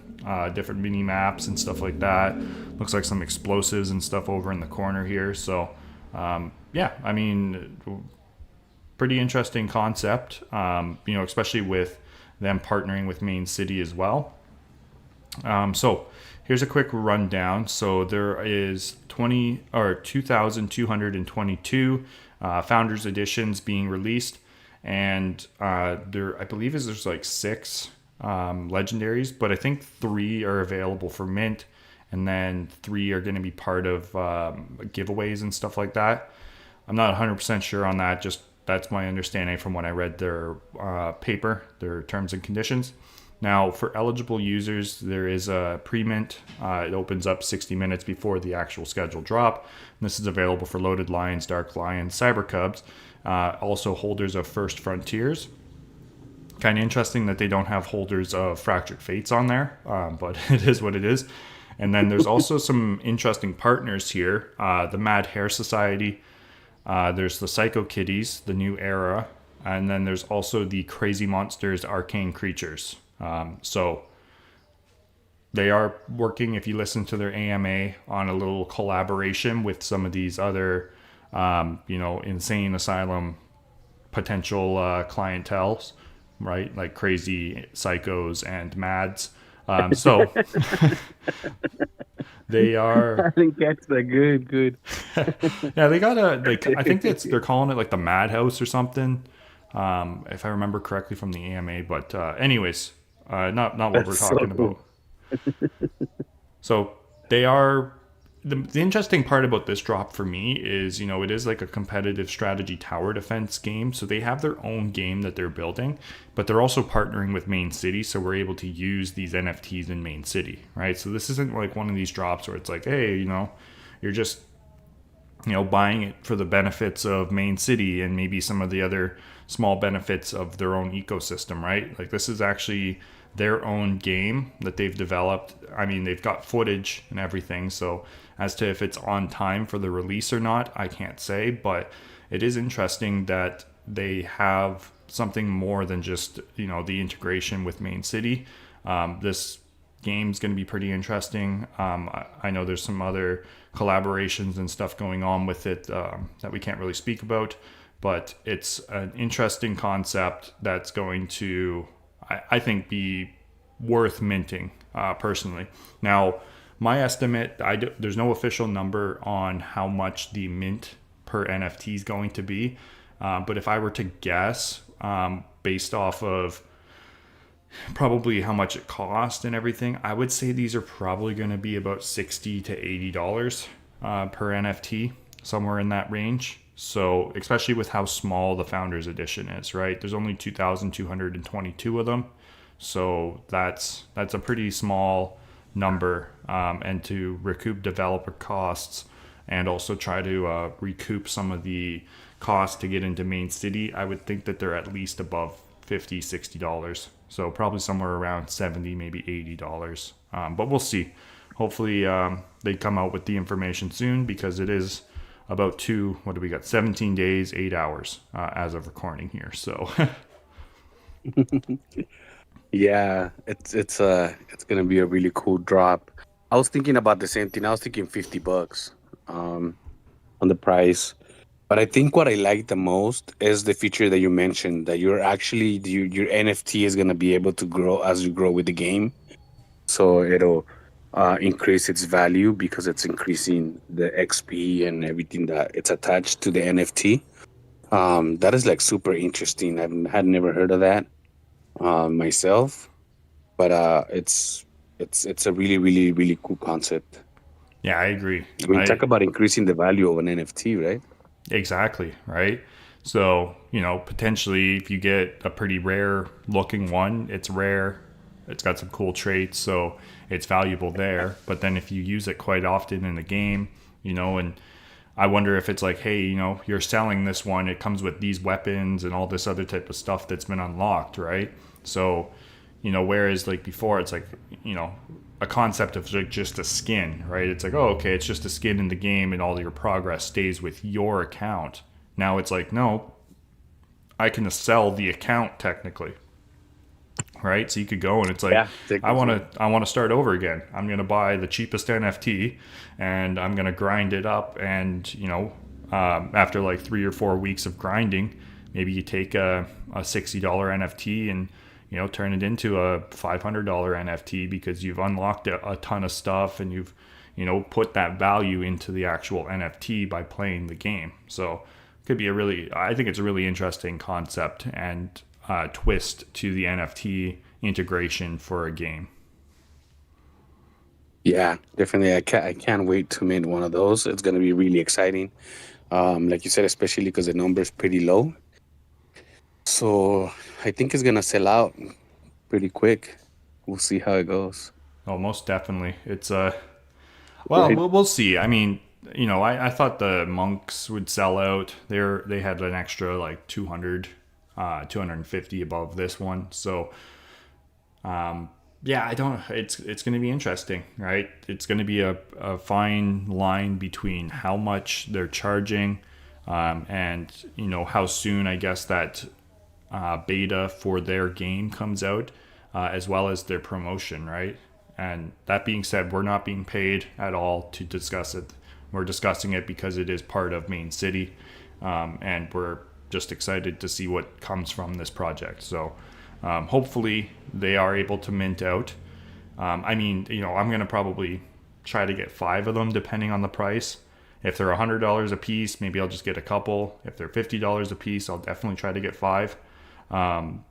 different mini maps and stuff like that. Looks like some explosives and stuff over in the corner here. So yeah, I mean, pretty interesting concept. Especially with them partnering with Mane.City as well. So here's a quick rundown. So there is 2,222 Founders Editions being released, and I believe there's like 6 legendaries, but I think 3 are available for mint, and then 3 are going to be part of giveaways and stuff like that. I'm not 100% sure on that. Just that's my understanding from when I read their paper, their terms and conditions. Now, for eligible users, there is a pre-mint. It opens up 60 minutes before the actual scheduled drop. And this is available for Loaded Lions, Dark Lions, Cyber Cubs, also holders of First Frontiers. Kind of interesting that they don't have holders of Fractured Fates on there, but it is what it is. And then there's also some interesting partners here. The Mad Hair Society. There's the Psycho Kitties, the New Era. And then there's also the Crazy Monsters Arcane Creatures. So they are working, if you listen to their AMA, on a little collaboration with some of these other, insane asylum potential clienteles, right? Like crazy psychos and mads. So they are. I think that's a good. Yeah, they got I think they're calling it like the Madhouse or something, if I remember correctly from the AMA. But anyways. Not what we're talking about. So they are the interesting part about this drop for me is, it is like a competitive strategy tower defense game. So they have their own game that they're building, but they're also partnering with Mane.City. So we're able to use these NFTs in Mane.City, right? So this isn't like one of these drops where it's like, hey, you're just, buying it for the benefits of Mane.City and maybe some of the other small benefits of their own ecosystem, right? Like this is actually their own game that they've developed. I mean, they've got footage and everything. So as to if it's on time for the release or not, I can't say, but it is interesting that they have something more than just, the integration with Mane.City. This game's going to be pretty interesting. I know there's some other collaborations and stuff going on with it that we can't really speak about, but it's an interesting concept that's going to, I think, be worth minting personally. Now, my estimate, there's no official number on how much the mint per NFT is going to be, but if I were to guess, based off of probably how much it cost and everything, I would say these are probably going to be about $60 to $80 per NFT, somewhere in that range. So especially with how small the Founders Edition is, right? There's only 2,222 of them. So that's a pretty small number. And to recoup developer costs and also try to recoup some of the costs to get into Mane.City, I would think that they're at least above $50, $60. So probably somewhere around $70, maybe $80. But we'll see. Hopefully they come out with the information soon, because it is about 17 days, 8 hours as of recording here. So Yeah, it's gonna be a really cool drop. I was thinking about the same thing. I was thinking $50 on the price. But I think what I like the most is the feature that you mentioned, that you're actually your NFT is gonna be able to grow as you grow with the game. So it'll increase its value because it's increasing the XP and everything that it's attached to the NFT. That is like super interesting. Had never heard of that myself, but it's a really really really cool concept. Yeah, I agree. I mean, talk about increasing the value of an NFT, right? Exactly, right? So, potentially if you get a pretty rare looking one, it's rare, it's got some cool traits, so it's valuable there. But then if you use it quite often in the game, and I wonder if it's like, hey, you're selling this one, it comes with these weapons and all this other type of stuff that's been unlocked, right? So, whereas like before, it's like, a concept of like just a skin, right? It's like, oh, okay, it's just a skin in the game and all your progress stays with your account. Now it's like, no, I can sell the account technically, right? So you could go and it's like, Yeah, I want to start over again. I'm going to buy the cheapest NFT and I'm going to grind it up. And, after like 3 or 4 weeks of grinding, maybe you take a $60 NFT and, turn it into a $500 NFT because you've unlocked a ton of stuff and you've, put that value into the actual NFT by playing the game. So it could be I think it's a really interesting concept and twist to the NFT integration for a game. Yeah, definitely. I can't wait to mint one of those. It's going to be really exciting. Like you said, especially because the number is pretty low. So I think it's going to sell out pretty quick. We'll see how it goes. Oh, most definitely. It's well, Right. we'll see. I mean, I thought the monks would sell out. They had an extra like 200, 250 above this one. So, yeah, I don't. It's going to be interesting, right? It's going to be a fine line between how much they're charging, and how soon I guess that beta for their game comes out, as well as their promotion, right? And that being said, we're not being paid at all to discuss it. We're discussing it because it is part of Mane.City, and we're just excited to see what comes from this project. So hopefully they are able to mint out. I mean, I'm going to probably try to get 5 of them depending on the price. If they're $100 a piece, maybe I'll just get a couple. If they're $50 a piece, I'll definitely try to get 5,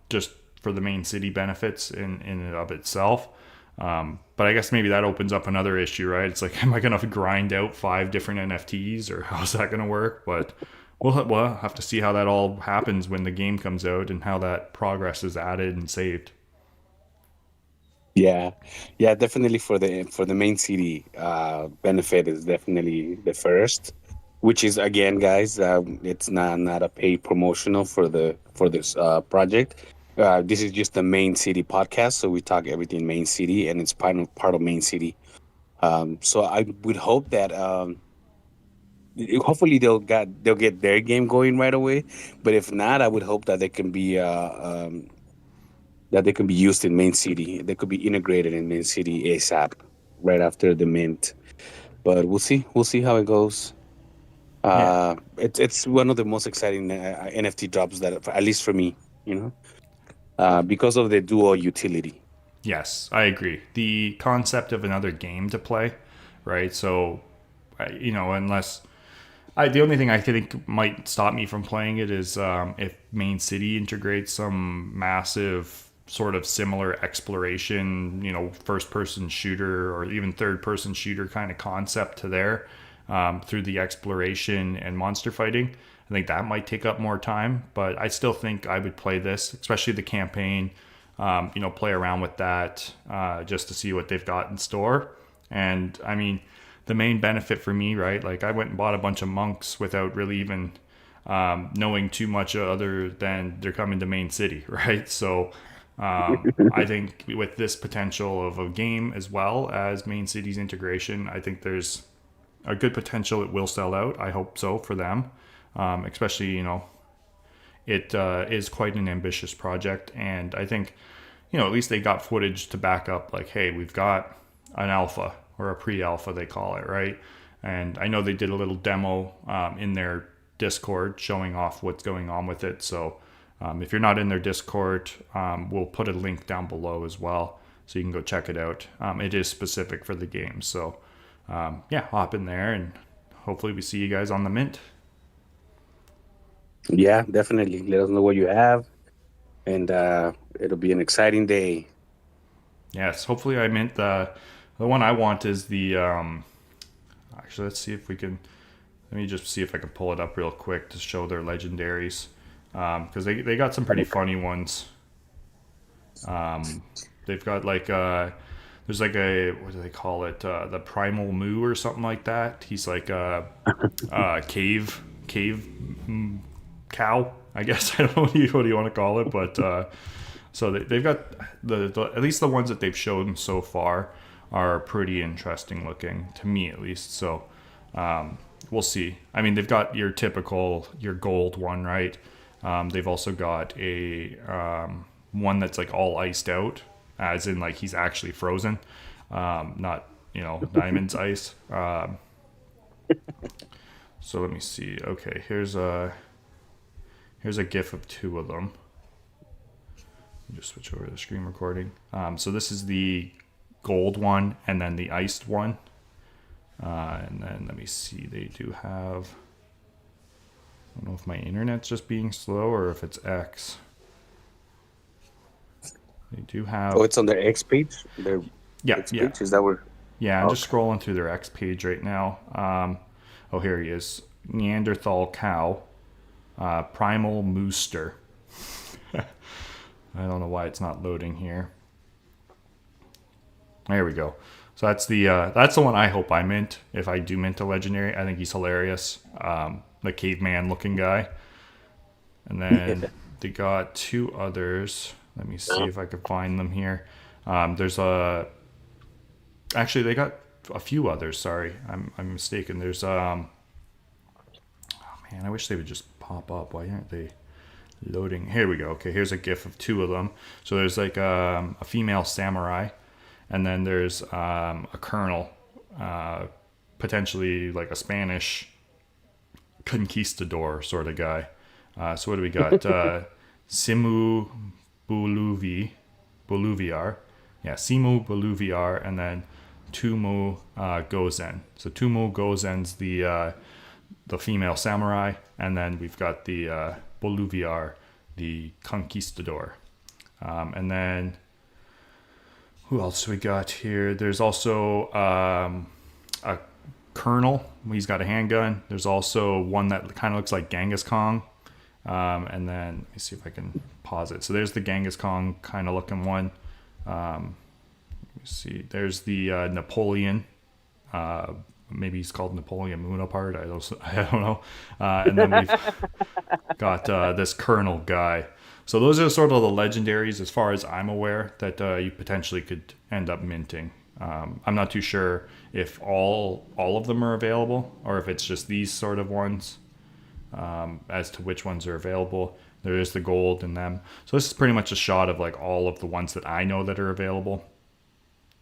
just for the Mane.City benefits in and of itself. But I guess maybe that opens up another issue, right? It's like, am I going to grind out 5 different NFTs, or how's that going to work? But we'll have to see how that all happens when the game comes out and how that progress is added and saved. Yeah, yeah, definitely for the Mane.City benefit is definitely the first, which is again, guys, it's not a paid promotional for this project. This is just the Mane.City podcast, so we talk everything Mane.City, and it's part of Mane.City. So I would hope that hopefully they'll get their game going right away. But if not, I would hope that they can be used in Mane.City. They could be integrated in Mane.City ASAP, right after the mint. But we'll see. We'll see how it goes. Yeah. It's one of the most exciting NFT drops that, at least for me, because of the dual utility. Yes, I agree. The concept of another game to play, right? So, unless the only thing I think might stop me from playing it is if Mane.City integrates some massive sort of similar exploration, first person shooter or even third person shooter kind of concept to there, through the exploration and monster fighting. I think that might take up more time, but I still think I would play this, especially the campaign, play around with that, just to see what they've got in store. And I mean, the main benefit for me, right? Like I went and bought a bunch of monks without really even knowing too much other than they're coming to Mane.City, right? So I think with this potential of a game as well as Mane.City's integration, I think there's a good potential it will sell out. I hope so for them, especially, it is quite an ambitious project. And I think, at least they got footage to back up like, hey, we've got an alpha or a pre-alpha, they call it, right? And I know they did a little demo in their Discord showing off what's going on with it. So if you're not in their Discord, we'll put a link down below as well, so you can go check it out. It is specific for the game. So yeah, hop in there and hopefully we see you guys on the mint. Yeah, definitely. Let us know what you have, and it'll be an exciting day. Yes, hopefully I mint the one I want is the actually let's see if we can let me just see if I can pull it up real quick to show their legendaries. Because they got some pretty funny ones. They've got like there's like a what do they call it? The primal moo or something like that. He's like a cave cow. I guess I don't know what you want to call it, but so they've got the at least the ones that they've shown so far are pretty interesting looking to me at least. So we'll see. I mean, they've got your gold one, right? They've also got a one that's like all iced out, as in like he's actually frozen, not Dimonds ice. So let me see. Okay, here's a GIF of two of them. Just switch over to the screen recording. So this is the gold one, and then the iced one. And then let me see. They do have. I don't know if my internet's just being slow or if it's X. They do have. Oh, it's on their X page. Their X Yeah. page, is that where? Yeah, I'm Okay. just scrolling through their X page right now. Oh, here he is. Neanderthal cow, primal mooster. I don't know why it's not loading here. There we go. So that's the one I hope I mint if I do mint a legendary. I think he's hilarious. The caveman looking guy. And then they got two others. Let me see if I can find them here. Actually they got a few others. Sorry, I'm mistaken. There's oh man, I wish they would just pop up. Why aren't they loading? Here we go. Okay, here's a GIF of two of them. So there's like a female samurai, and then there's a colonel, potentially like a Spanish conquistador sort of guy. So what do we got? Simu Boliviar. Yeah, Simu Boliviar, and then Tumu Gozen. So Tumu Gozen's the female samurai, and then we've got the Boliviar, the conquistador. And then who else we got here? There's also a colonel. He's got a handgun. There's also one that kind of looks like Genghis Khan. And then let me see if I can pause it. So there's the Genghis Khan kind of looking one. Let me see. There's the Napoleon. Maybe he's called Napoleon Bonaparte. I don't know. And then we've got this Colonel guy. So those are sort of the legendaries, as far as I'm aware, that you potentially could end up minting. I'm not too sure if all of them are available, or if it's just these sort of ones. As to which ones are available. There is the gold in them. So this is pretty much a shot of like all of the ones that I know that are available.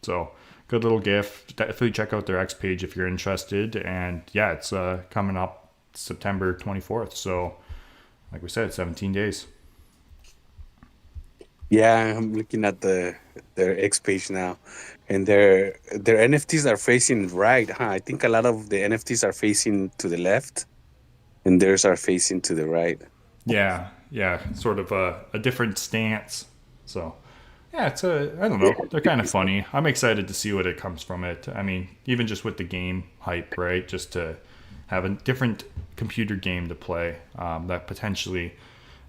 So good little gift. Definitely check out their X page if you're interested. And yeah, it's coming up September 24th. So like we said, 17 days. Yeah, I'm looking at their X page now, and their NFTs are facing right. Huh? I think a lot of the NFTs are facing to the left, and theirs are facing to the right. Yeah, sort of a different stance. So yeah, I don't know. They're kind of funny. I'm excited to see what it comes from it. I mean, even just with the game hype, right? Just to have a different computer game to play that potentially.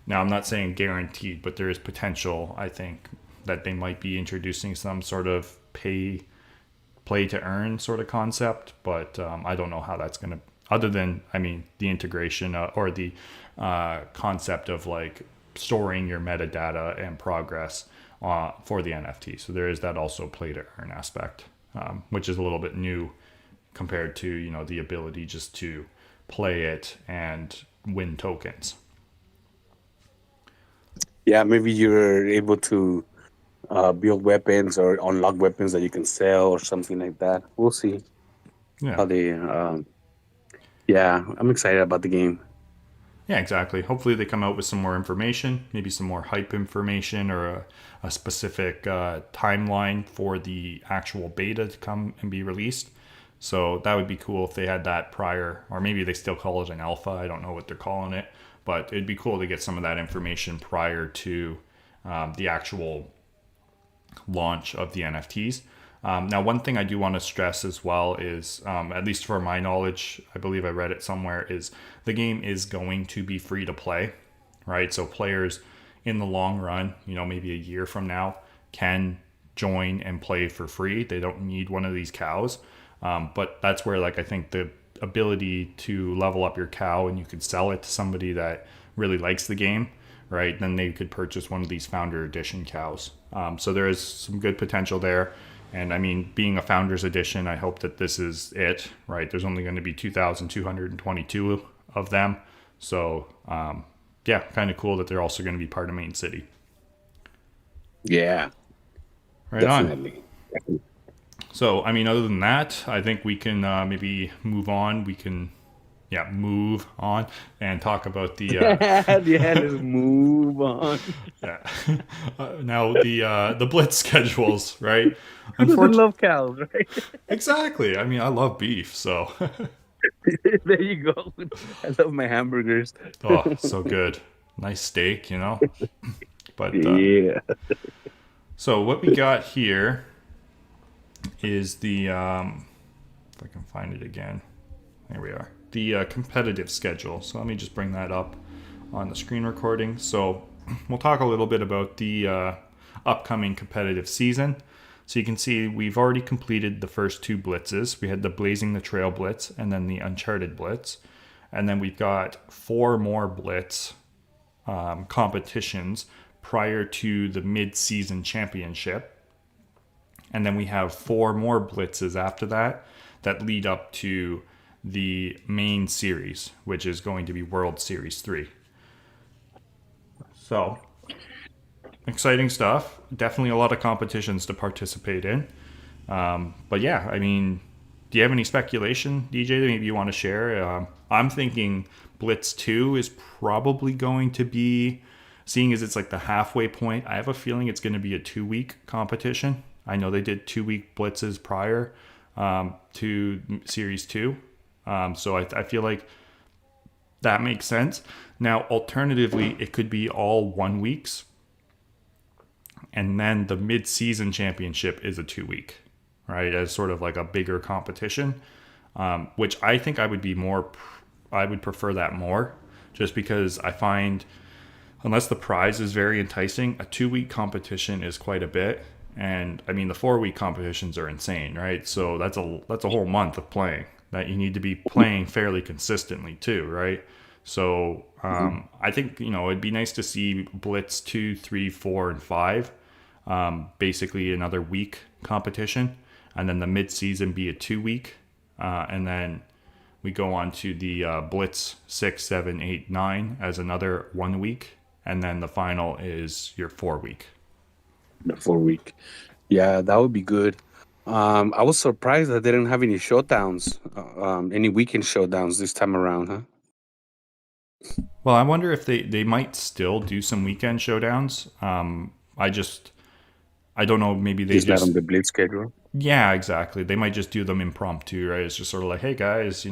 Now, I'm not saying guaranteed, but there is potential, I think, that they might be introducing some sort of play to earn sort of concept. But I don't know how that's going to, other than, I mean, the integration or the concept of like storing your metadata and progress for the NFT. So there is that also play to earn aspect, which is a little bit new compared to, the ability just to play it and win tokens. Yeah, maybe you're able to build weapons or unlock weapons that you can sell or something like that. We'll see how Yeah. they. Yeah, I'm excited about the game. Yeah, exactly. Hopefully they come out with some more information, maybe some more hype information or a specific timeline for the actual beta to come and be released. So that would be cool if they had that prior, or maybe they still call it an alpha. I don't know what they're calling it, but it'd be cool to get some of that information prior to the actual launch of the NFTs. Now, one thing I do want to stress as well is, at least for my knowledge, I believe I read it somewhere, is the game is going to be free to play, right? So players in the long run, maybe a year from now, can join and play for free. They don't need one of these cows. But that's where, like, I think the ability to level up your cow and you could sell it to somebody that really likes the game, right? Then they could purchase one of these founder edition cows. So there is some good potential there. And I mean, being a founders edition, I hope that this is it, right? There's only going to be 2,222 of them. So yeah, kind of cool that they're also going to be part of Mane.City. Yeah. Right definitely. on. So, I mean, other than that, I think we can maybe move on. We can, move on and talk about the... let's move on. Yeah. Now, the Blitz schedules, right? Who doesn't love cows, right? Exactly. I mean, I love beef, so... There you go. I love my hamburgers. Oh, so good. Nice steak, But yeah. So what we got here is the, if I can find it again, there we are, the competitive schedule. So let me just bring that up on the screen recording. So we'll talk a little bit about the upcoming competitive season. So you can see we've already completed the first two blitzes. We had the Blazing the Trail Blitz and then the Uncharted Blitz. And then we've got 4 more Blitz competitions prior to the mid-season championship. And then we have 4 more blitzes after that lead up to the main series, which is going to be World Series 3. So, exciting stuff. Definitely a lot of competitions to participate in. But yeah, I mean, do you have any speculation, DJ, that maybe you want to share? I'm thinking Blitz 2 is probably going to be, seeing as it's like the halfway point, I have a feeling it's going to be a 2-week competition. I know they did 2-week blitzes prior to Series 2. So I feel like that makes sense. Now, alternatively, it could be all 1 weeks. And then the mid-season championship is a 2-week, right? As sort of like a bigger competition, which I think I would prefer that more, just because I find, unless the prize is very enticing, a 2-week competition is quite a bit. And I mean, the 4-week competitions are insane, right? So that's a whole month of playing that you need to be playing fairly consistently too, right? So I think, it'd be nice to see Blitz 2, 3, 4, and 5, basically another week competition, and then the mid-season be a 2-week, and then we go on to the Blitz 6, 7, 8, 9 as another 1 week, and then the final is your 4-week. The 4-week. Yeah, that would be good. I was surprised that they didn't have any showdowns, any weekend showdowns this time around, huh? Well, I wonder if they might still do some weekend showdowns. I don't know, maybe they Is that on the Blitz schedule? Yeah, exactly. They might just do them impromptu, right? It's just sort of like, hey guys,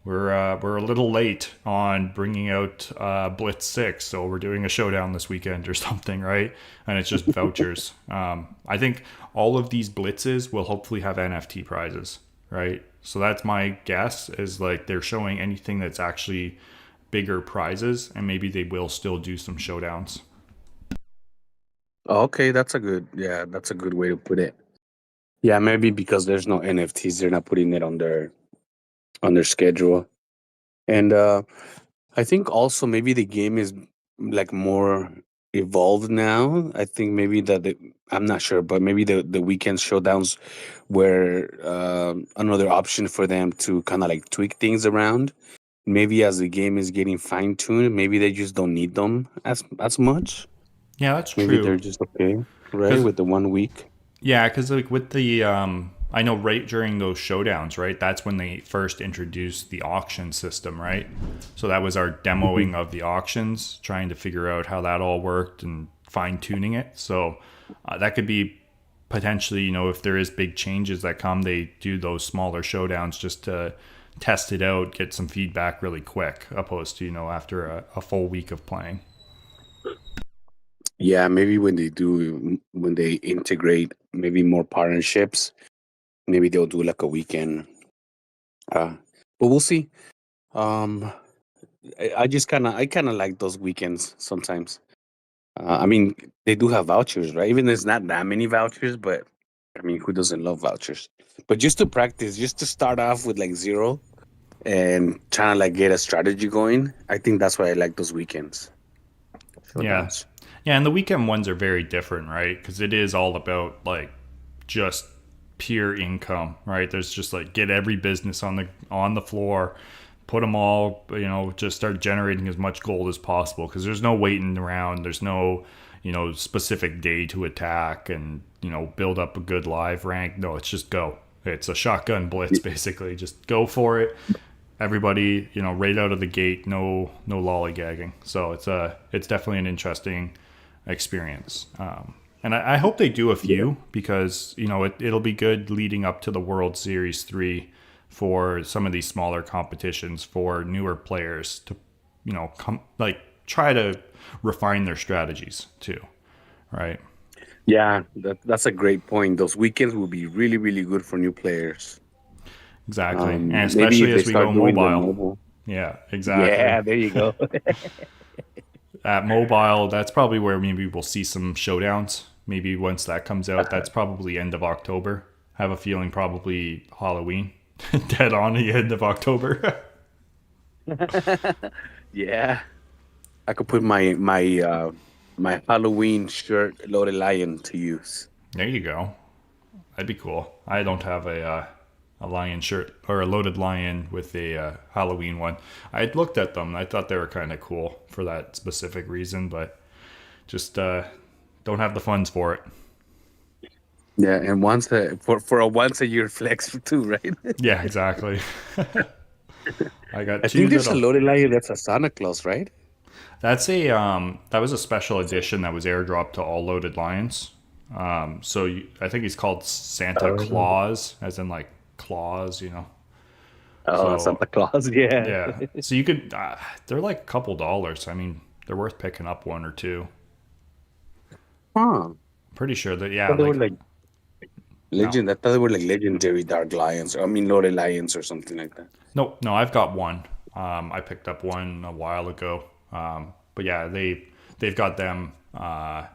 we're a little late on bringing out Blitz 6, so we're doing a showdown this weekend or something, right? And it's just vouchers. I think all of these blitzes will hopefully have NFT prizes, right? So that's my guess, is like they're showing anything that's actually bigger prizes, and maybe they will still do some showdowns. Okay, that's a good way to put it. Yeah, maybe because there's no NFTs, they're not putting it on their schedule. And I think also maybe the game is like more evolved now. I think maybe that I'm not sure, but maybe the weekend showdowns were another option for them to kind of like tweak things around. Maybe as the game is getting fine-tuned, maybe they just don't need them as much. Yeah, that's Maybe true. they're just okay, right, with the 1 week. Yeah, because like with the I know right during those showdowns, right, that's when they first introduced the auction system, right? So that was our demoing of the auctions, trying to figure out how that all worked and fine-tuning it. So that could be potentially, if there is big changes that come, they do those smaller showdowns just to test it out, get some feedback really quick, opposed to, after a full week of playing. Yeah, maybe when they integrate maybe more partnerships, maybe they'll do like a weekend. But we'll see. Um, I kind of like those weekends sometimes. I mean, they do have vouchers, right? Even there's not that many vouchers, but I mean, who doesn't love vouchers? But just to practice, just to start off with like zero and trying to like get a strategy going, I think that's why I like those weekends. Yeah. Showdowns. Yeah, and the weekend ones are very different, right? Because it is all about like just pure income, right? There's just like get every business on the floor, put them all, just start generating as much gold as possible. Because there's no waiting around. There's no, specific day to attack and build up a good live rank. No, it's just go. It's a shotgun blitz basically. Just go for it. Everybody, right out of the gate, no lollygagging. So it's definitely an interesting experience. And I hope they do a few because, it'll be good leading up to the World Series 3 for some of these smaller competitions for newer players to, try to refine their strategies too, right? Yeah, that's a great point. Those weekends will be really, really good for new players. Exactly. And Maybe especially if they as we start go doing the mobile. Yeah, exactly. Yeah, there you go. At mobile, that's probably where maybe we'll see some showdowns. Maybe once that comes out, that's probably end of October. I have a feeling probably Halloween. Dead on the end of October. Yeah, I could put my Halloween shirt, Loaded Lion, to use. There you go. That'd be cool. I don't have a lion shirt or a loaded lion with a Halloween one. I had looked at them. I thought they were kind of cool for that specific reason, but just don't have the funds for it. Yeah, and for a once a year flex too, right? Yeah, exactly. I got I two think there's a little. Loaded Lion that's a Santa Claus, right? That's that was a special edition that was airdropped to all loaded lions. I think he's called Santa Claus, as in like claws, Oh, So- Santa Claus, yeah. Yeah. So you could, they're like a couple dollars. I mean, they're worth picking up one or two. Huh. Pretty sure that, I yeah. thought they were Like, like legend. I thought they were like legendary Dark Lions. I mean, Loaded Lions or something like that. no, I've got one. I picked up one a while ago. But yeah, they've got them. I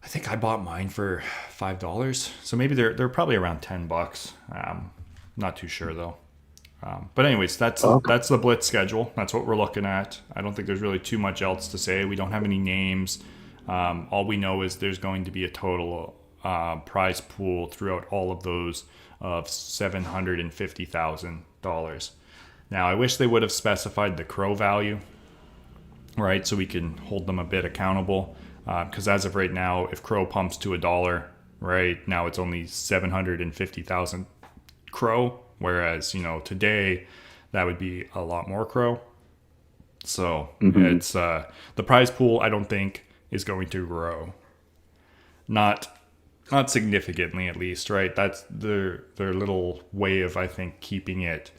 think I bought mine for $5. So maybe they're probably around $10. Not too sure though. But anyways, that's the Blitz schedule. That's what we're looking at. I don't think there's really too much else to say. We don't have any names. All we know is there's going to be a total prize pool throughout all of those of $750,000. Now, I wish they would have specified the crow value, right? So we can hold them a bit accountable. Because as of right now, if crow pumps to $1, right now it's only 750,000 crow. Whereas, today that would be a lot more crow. So it's the prize pool, I don't think, is going to grow. Not significantly, at least, right? That's their little way of, I think, keeping it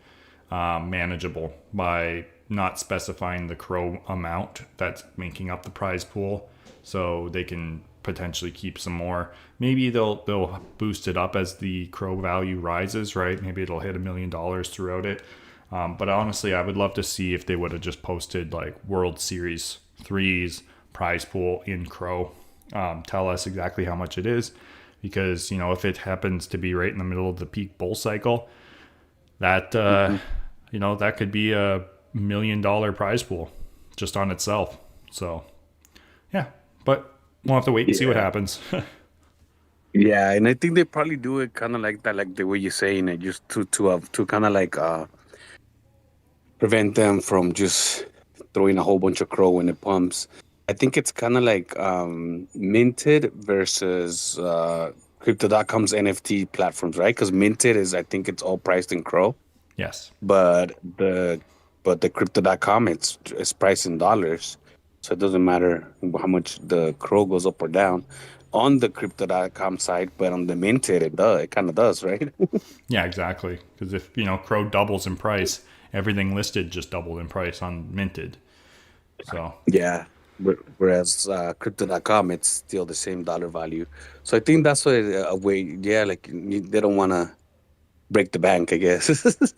manageable by not specifying the crow amount that's making up the prize pool, so they can potentially keep some more. Maybe they'll boost it up as the crow value rises, right? Maybe it'll hit $1 million throughout it. But honestly, I would love to see if they would have just posted like World Series 3's prize pool in crow. Tell us exactly how much it is, because if it happens to be right in the middle of the peak bull cycle, that that could be a $1 million prize pool just on itself. So yeah, but we'll have to wait and see what happens. Yeah, and I think they probably do it kind of like that, like the way you're saying it, just to kind of like prevent them from just throwing a whole bunch of crow when it pumps. I think it's kind of like Minted versus Crypto.com's NFT platforms, right? Because Minted I think it's all priced in crow, Yes. but the Crypto.com it's priced in dollars, so it doesn't matter how much the crow goes up or down. on the crypto.com site, but on the minted, it kind of does, right? Yeah, exactly. Because if, Crow doubles in price, everything listed just doubled in price on minted. So, Yeah. Whereas crypto.com, it's still the same dollar value. So I think that's a way, yeah, like they don't want to break the bank, I guess.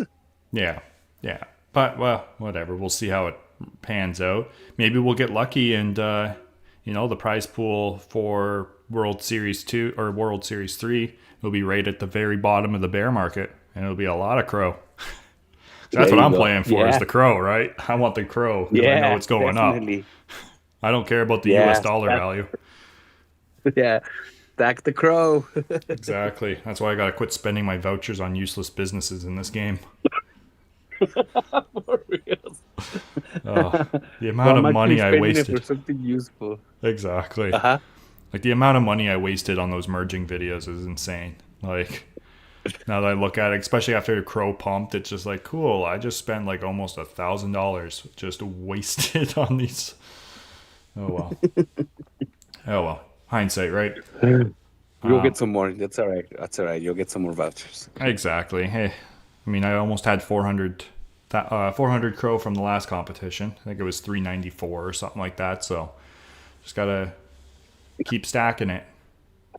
yeah. Yeah. But, well, whatever. We'll see how it pans out. Maybe we'll get lucky and, the prize pool for World Series 2 or World Series 3 will be right at the very bottom of the bear market. And it'll be a lot of Crow. That's what I'm playing for is the Crow, right? I want the Crow because I know it's going definitely. up. I don't care about the US dollar value. Yeah. Stack the Crow. Exactly. That's why I got to quit spending my vouchers on useless businesses in this game. For real. The amount of money I wasted. For something useful. Exactly. Uh-huh. Like the amount of money I wasted on those merging videos is insane. Like now that I look at it, especially after the Crow pumped, it's just like, cool. I just spent like almost $1,000 just wasted on these. Oh well. Oh well. Hindsight, right? You'll get some more. That's all right. That's all right. You'll get some more vouchers. Exactly. Hey, I mean, I almost had 400 Crow from the last competition. I think it was 394 or something like that. So just gotta keep stacking it.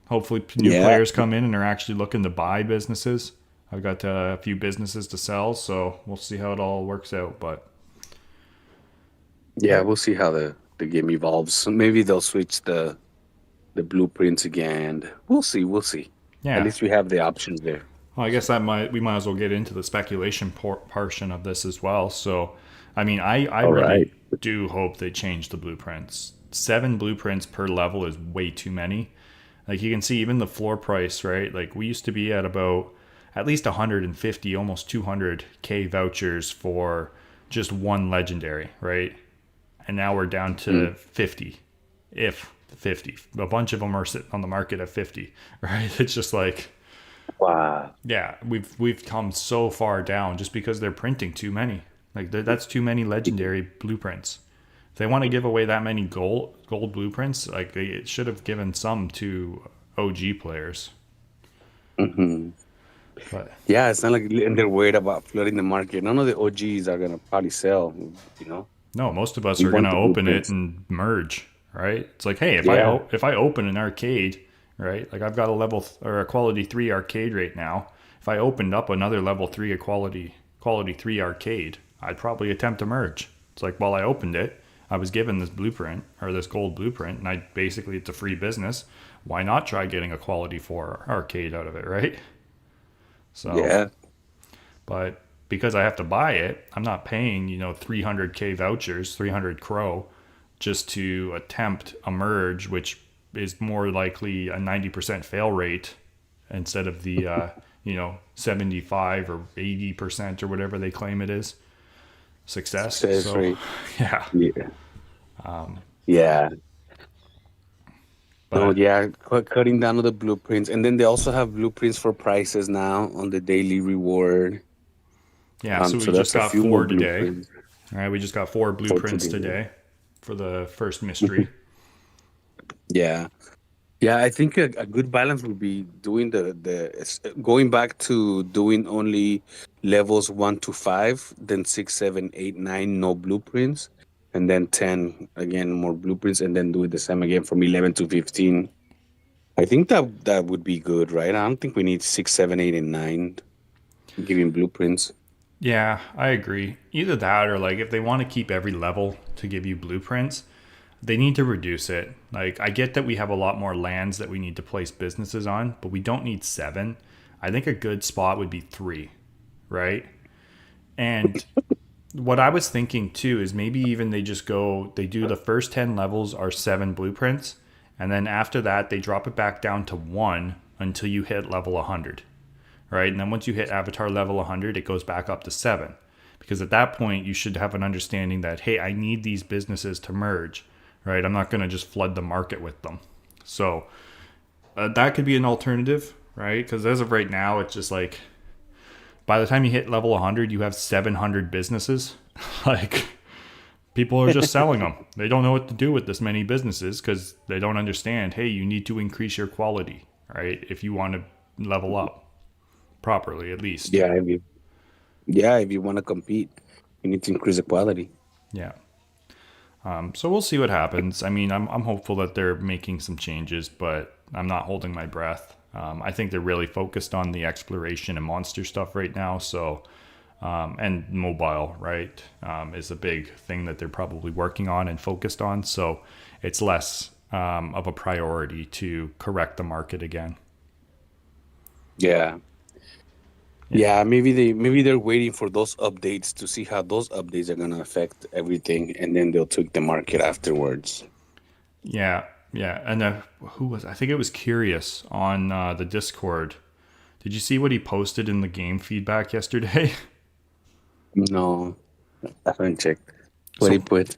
Hopefully new players come in and are actually looking to buy businesses. I've got a few businesses to sell, so we'll see how it all works out. But yeah, we'll see how the game evolves. So maybe they'll switch the blueprints again. We'll see. We'll see. yeah, At least we have the options there. well, I guess we might as well get into the speculation portion of this as well. So, I mean, I really do hope they change the blueprints. 7 blueprints per level is way too many. Like you can see even the floor price, right? Like we used to be at about at least 150, almost 200K vouchers for just one legendary, right? And now we're down to 50, if 50. A bunch of them are sitting on the market at 50, right? It's just like, wow. Yeah, we've come so far down just because they're printing too many. Like that's too many legendary blueprints. If they want to give away that many gold blueprints, like they should have given some to OG players. Mm-hmm. But yeah, it's not like and they're worried about flooding the market. None of the OGs are gonna probably sell. No, most of us are gonna open it and merge, right? It's like, hey, if I open an arcade, right? Like I've got a quality 3 arcade right now. If I opened up another level 3 a quality 3 arcade, I'd probably attempt to merge. It's like, while I opened it, I was given this blueprint or this gold blueprint, and it's a free business. Why not try getting a quality 4 arcade out of it, right? So yeah. But because I have to buy it, I'm not paying 300K vouchers, 300 Crow, just to attempt a merge, which is more likely a 90% fail rate instead of the 75 or 80% or whatever they claim it is success rate. Yeah. Yeah. But, cutting down on the blueprints, and then they also have blueprints for prices now on the daily reward. Yeah, so we just got 4 today. All right, we just got 4 blueprints today for the first mystery. Yeah, I think a good balance would be doing going back to doing only levels 1 to 5, then 6, 7, 8, 9 no blueprints, and then 10 again more blueprints, and then doing the same again from 11 to 15. I think that would be good, right? I don't think we need 6, 7, 8, and 9 giving blueprints. Yeah, I agree. Either that or like if they want to keep every level to give you blueprints, they need to reduce it. Like I get that we have a lot more lands that we need to place businesses on, but we don't need 7. I think a good spot would be 3, right? And what I was thinking too is maybe even they do the first 10 levels are 7 blueprints, and then after that they drop it back down to 1 until you hit level 100. Right? And then once you hit avatar level 100, it goes back up to 7. Because at that point, you should have an understanding that, hey, I need these businesses to merge, right? I'm not going to just flood the market with them. So that could be an alternative, right? Because as of right now, it's just like, by the time you hit level 100, you have 700 businesses. Like, People are just selling them. They don't know what to do with this many businesses because they don't understand. Hey, you need to increase your quality, right? If you want to level up properly, at least. Yeah, if you want to compete, you need to increase the quality. Yeah. So we'll see what happens. I mean, I'm hopeful that they're making some changes, but I'm not holding my breath. I think they're really focused on the exploration and monster stuff right now. So, and mobile, right, is a big thing that they're probably working on and focused on. So it's less of a priority to correct the market again. Yeah. Yeah, maybe they're waiting for those updates to see how those updates are gonna affect everything, and then they'll tweak the market afterwards. Yeah, yeah. And who was? I think it was Curious on the Discord. Did you see what he posted in the game feedback yesterday? No, I haven't checked. What So he put?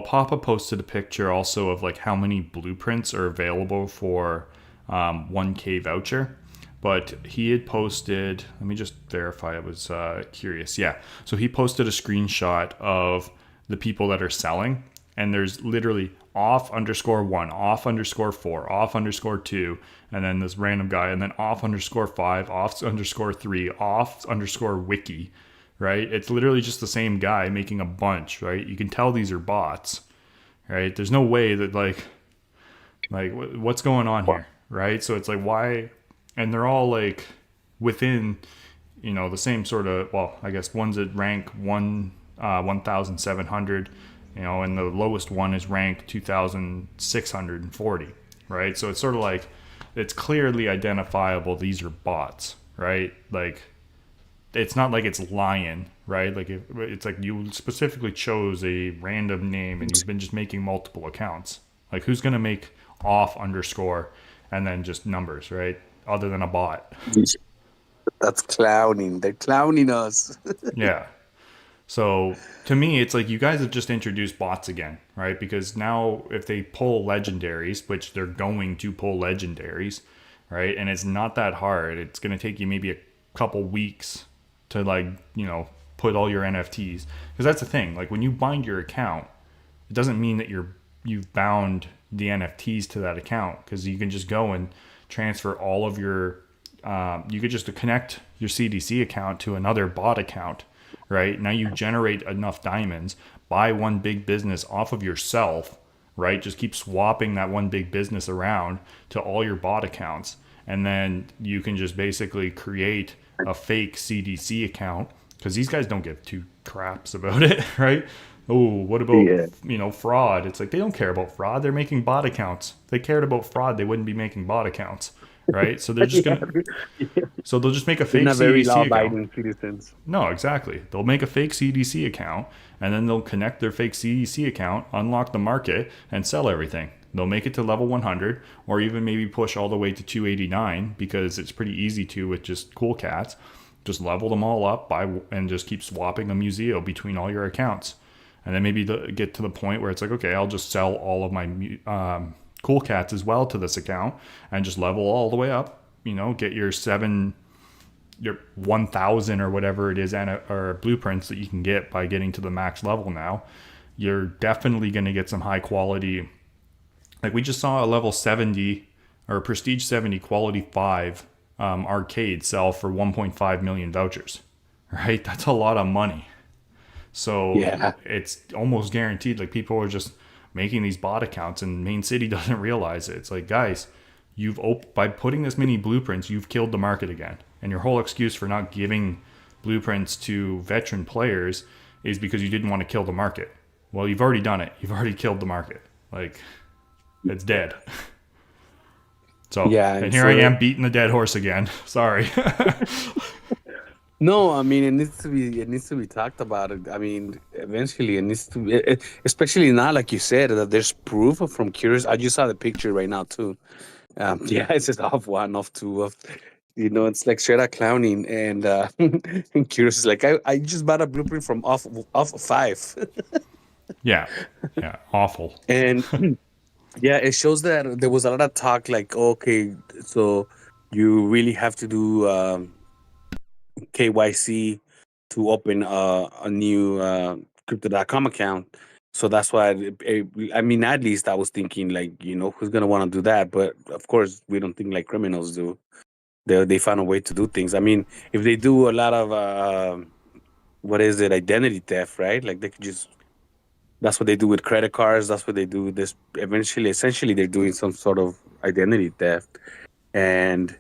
Papa posted a picture also of like how many blueprints are available for 1K voucher. But he had posted, let me just verify it was Curious. Yeah. So he posted a screenshot of the people that are selling. And there's literally off_1, off_4, off_2, and then this random guy, and then off_5, off_3, off_wiki, right? It's literally just the same guy making a bunch, right? You can tell these are bots, right? There's no way that like what's going on here, right? So it's like, why? And they're all like within, the same sort of, well, I guess one's at rank 1,700, and the lowest one is rank 2,640, right? So it's sort of like, it's clearly identifiable. These are bots, right? Like, it's not like it's Lion, right? Like it's like you specifically chose a random name and you've been just making multiple accounts. Like, who's going to make off_ and then just numbers, right? Other than a bot. That's clowning. They're clowning us. Yeah. So to me, it's like you guys have just introduced bots again, right? Because now if they pull legendaries, which they're going to pull legendaries, right? And it's not that hard. It's going to take you maybe a couple weeks to put all your NFTs. Because that's the thing. Like when you bind your account, it doesn't mean that you've bound the NFTs to that account, because you can just go and transfer all of your you could just connect your CDC account to another bot account, right? Now you generate enough diamonds, buy one big business off of yourself, right? Just keep swapping that one big business around to all your bot accounts, and then you can just basically create a fake CDC account, because these guys don't give two craps about it, right? Oh, what about fraud? It's like they don't care about fraud. They're making bot accounts. If they cared about fraud, they wouldn't be making bot accounts, right? So they're just so they'll just make a fake CDC account. Citizens. No, exactly. They'll make a fake CDC account, and then they'll connect their fake CDC account, unlock the market, and sell everything. They'll make it to level 100, or even maybe push all the way to 289, because it's pretty easy to with just cool cats. Just level them all up and just keep swapping a museo between all your accounts. And then maybe get to the point where it's like, okay, I'll just sell all of my cool cats as well to this account and just level all the way up. Get your 1,000 or whatever it is, or blueprints that you can get by getting to the max level now. You're definitely going to get some high quality. Like we just saw a level 70 or prestige 70 quality 5 arcade sell for 1.5 million vouchers, right? That's a lot of money. So it's almost guaranteed. Like people are just making these bot accounts, and Mane.City doesn't realize it. It's like, guys, by putting this many blueprints, you've killed the market again. And your whole excuse for not giving blueprints to veteran players is because you didn't want to kill the market. Well, you've already done it. You've already killed the market. Like, it's dead. So, and here I am beating the dead horse again. Sorry. No, I mean it needs to be talked about. I mean, eventually it needs to be, especially now, like you said, that there's proof from Curious. I just saw the picture right now too. It's just off 1, off 2, off. It's like straight out clowning, and and Curious is like, I just bought a blueprint from off 5. Yeah, awful. And it shows that there was a lot of talk, like, okay, so you really have to do KYC to open a new crypto.com account. So that's why, I mean, at least I was thinking, like, who's gonna want to do that? But of course, we don't think like criminals do. They find a way to do things. I mean, if they do a lot of what is it, identity theft, right? Like they could just that's what they do with credit cards. That's what they do. This eventually, essentially, they're doing some sort of identity theft. And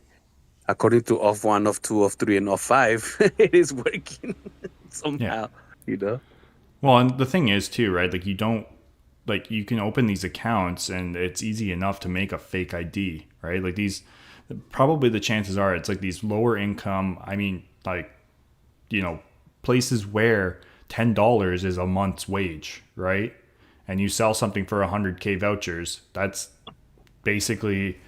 according to off one, off two, off three, and off five, it is working Yeah. somehow. You know. Well, and the thing is too, right? Like you don't like you can open these accounts and it's easy enough to make a fake ID, right? Like these probably the chances are it's like these lower income, I mean, like places where $10 is a month's wage, right? And you sell something for 100K vouchers, that's basically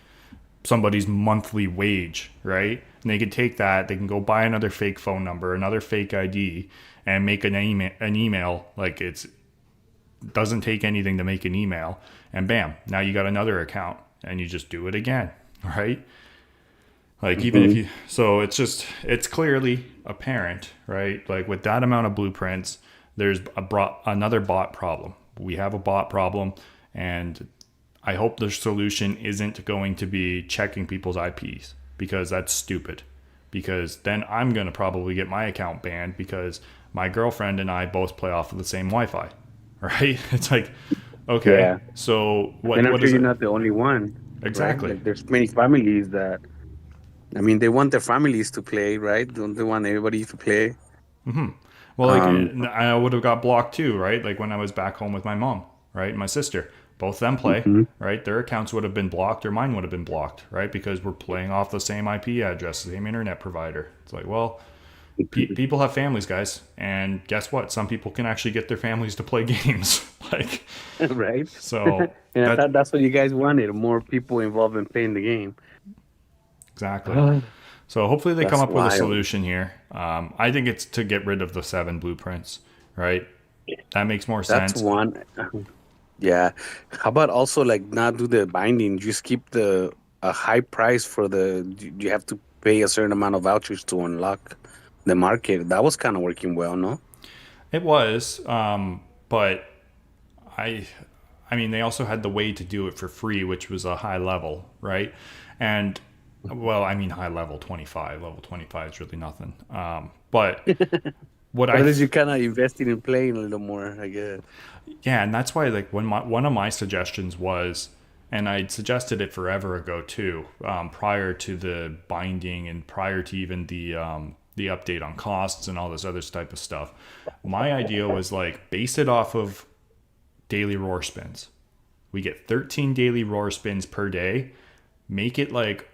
somebody's monthly wage, right? And they can take that, they can go buy another fake phone number, another fake ID, and make an email. Like it doesn't take anything to make an email, and bam, now you got another account, and you just do it again, right? Like even if you, so it's clearly apparent, right? Like with that amount of blueprints, there's another bot problem. We have a bot problem, and I hope the solution isn't going to be checking people's IPs, because that's stupid. Because then I'm going to probably get my account banned because my girlfriend and I both play off of the same Wi-Fi, right? It's like, okay, Yeah. so what? And I'm What sure is you're it? not the only one. Right? Exactly. Like there's many families that, I mean, they want their families to play, right? Don't they want everybody to play? Well, like Um, I would have got blocked too, right? Like when I was back home with my mom, right? My sister, both them play, mhm. right? Their accounts would have been blocked or mine would have been blocked, right? Because we're playing off the same IP address, the same internet provider. It's like, well, people have families, guys, and guess what? Some people can actually get their families to play games, like Right? so. And I That thought that's what you guys wanted, more people involved in playing the game. exactly. So hopefully they come That's up with a wild. solution here. I think it's to get rid of the 7 blueprints, right? That makes more That's sense. one. Yeah. How about also like not do the binding? Just keep a high price for you have to pay a certain amount of vouchers to unlock the market. That was kind of working well, no? It was, but I, I mean, they also had the way to do it for free, which was a high level, right? And well, I mean, high level 25, level 25 is really nothing. But what But I, at least you kind of invested in playing a little more, I guess. yeah, and that's why like one of my suggestions was, and I'd suggested it forever ago too, prior to the binding and prior to even the update on costs and all this other type of stuff. My idea was like base it off of daily roar spins. We get 13 daily roar spins per day. Make it like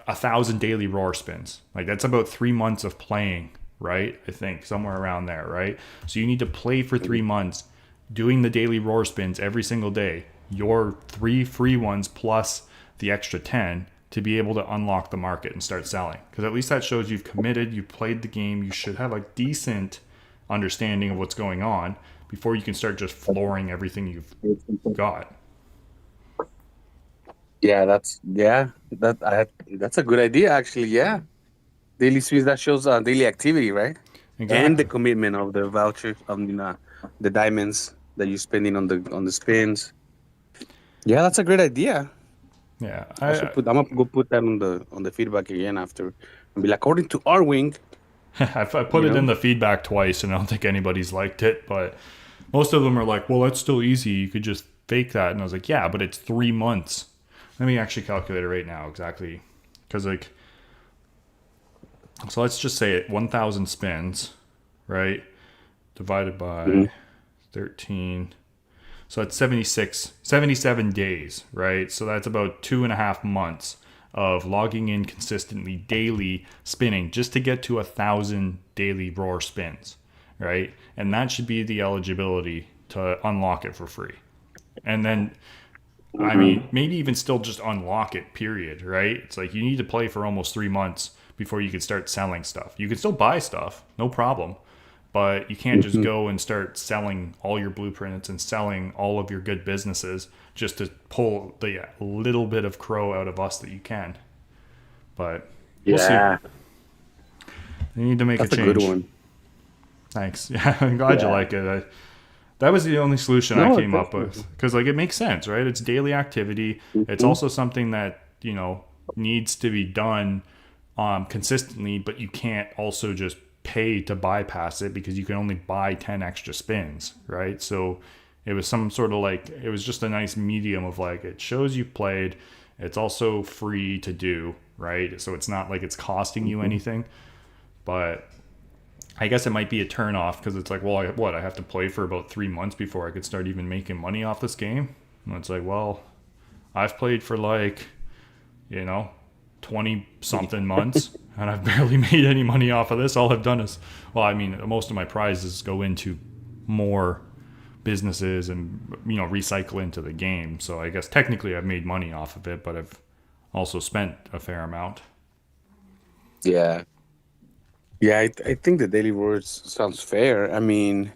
1,000 daily roar spins. Like that's about 3 months of playing, right? I think somewhere around there, right? So you need to play for 3 months, doing the daily roar spins every single day. Your 3 free ones plus the extra 10 to be able to unlock the market and start selling. Because at least that shows you've committed, you've played the game, you should have a decent understanding of what's going on before you can start just flooring everything you've got. Yeah, that's a good idea actually. Yeah, daily sweeps that shows daily activity, right? And the Exactly. commitment of the voucher, the diamonds that you're spending on the spins. Yeah, that's a great idea. Yeah. I'm gonna go put that on the feedback again after and be like, according to our wing, I put you it in know. the feedback twice and I don't think anybody's liked it, but most of them are like, well, that's still easy. You could just fake that. And I was like, yeah, but it's 3 months. Let me actually calculate it right now exactly. Because, like, so let's just say it 1,000 spins, right? Divided Mhm. by 13. So that's 77 days, right? So that's about 2.5 months of logging in consistently daily spinning just to get to 1,000 daily roar spins, right? And that should be the eligibility to unlock it for free. And then, I mean, maybe even still just unlock it, period, right? It's like you need to play for almost 3 months before you can start selling stuff. You can still buy stuff, no problem. But you can't just go and start selling all your blueprints and selling all of your good businesses just to pull the little bit of crow out of us that you can. But we'll see. Yeah, You need to make that's a a good change. one. Thanks. Yeah, I'm glad you Yeah. like it. That was the only solution I No, came up with definitely. because like it makes sense, right? It's daily activity. It's Mhm. also something that needs to be done consistently, but you can't also just pay to bypass it because you can only buy 10 extra spins, right? So it was some sort of like it was just a nice medium of like it shows you played. It's also free to do, right? So it's not like it's costing you anything, but I guess it might be a turn off because it's like, well, I have to play for about 3 months before I could start even making money off this game. And it's like, well, I've played for like, you know, 20 something months and I've barely made any money off of this. All I've done is, well, I mean, most of my prizes go into more businesses and, recycle into the game. So I guess technically I've made money off of it, but I've also spent a fair amount. Yeah. Yeah, I think the daily rewards sounds fair. I mean,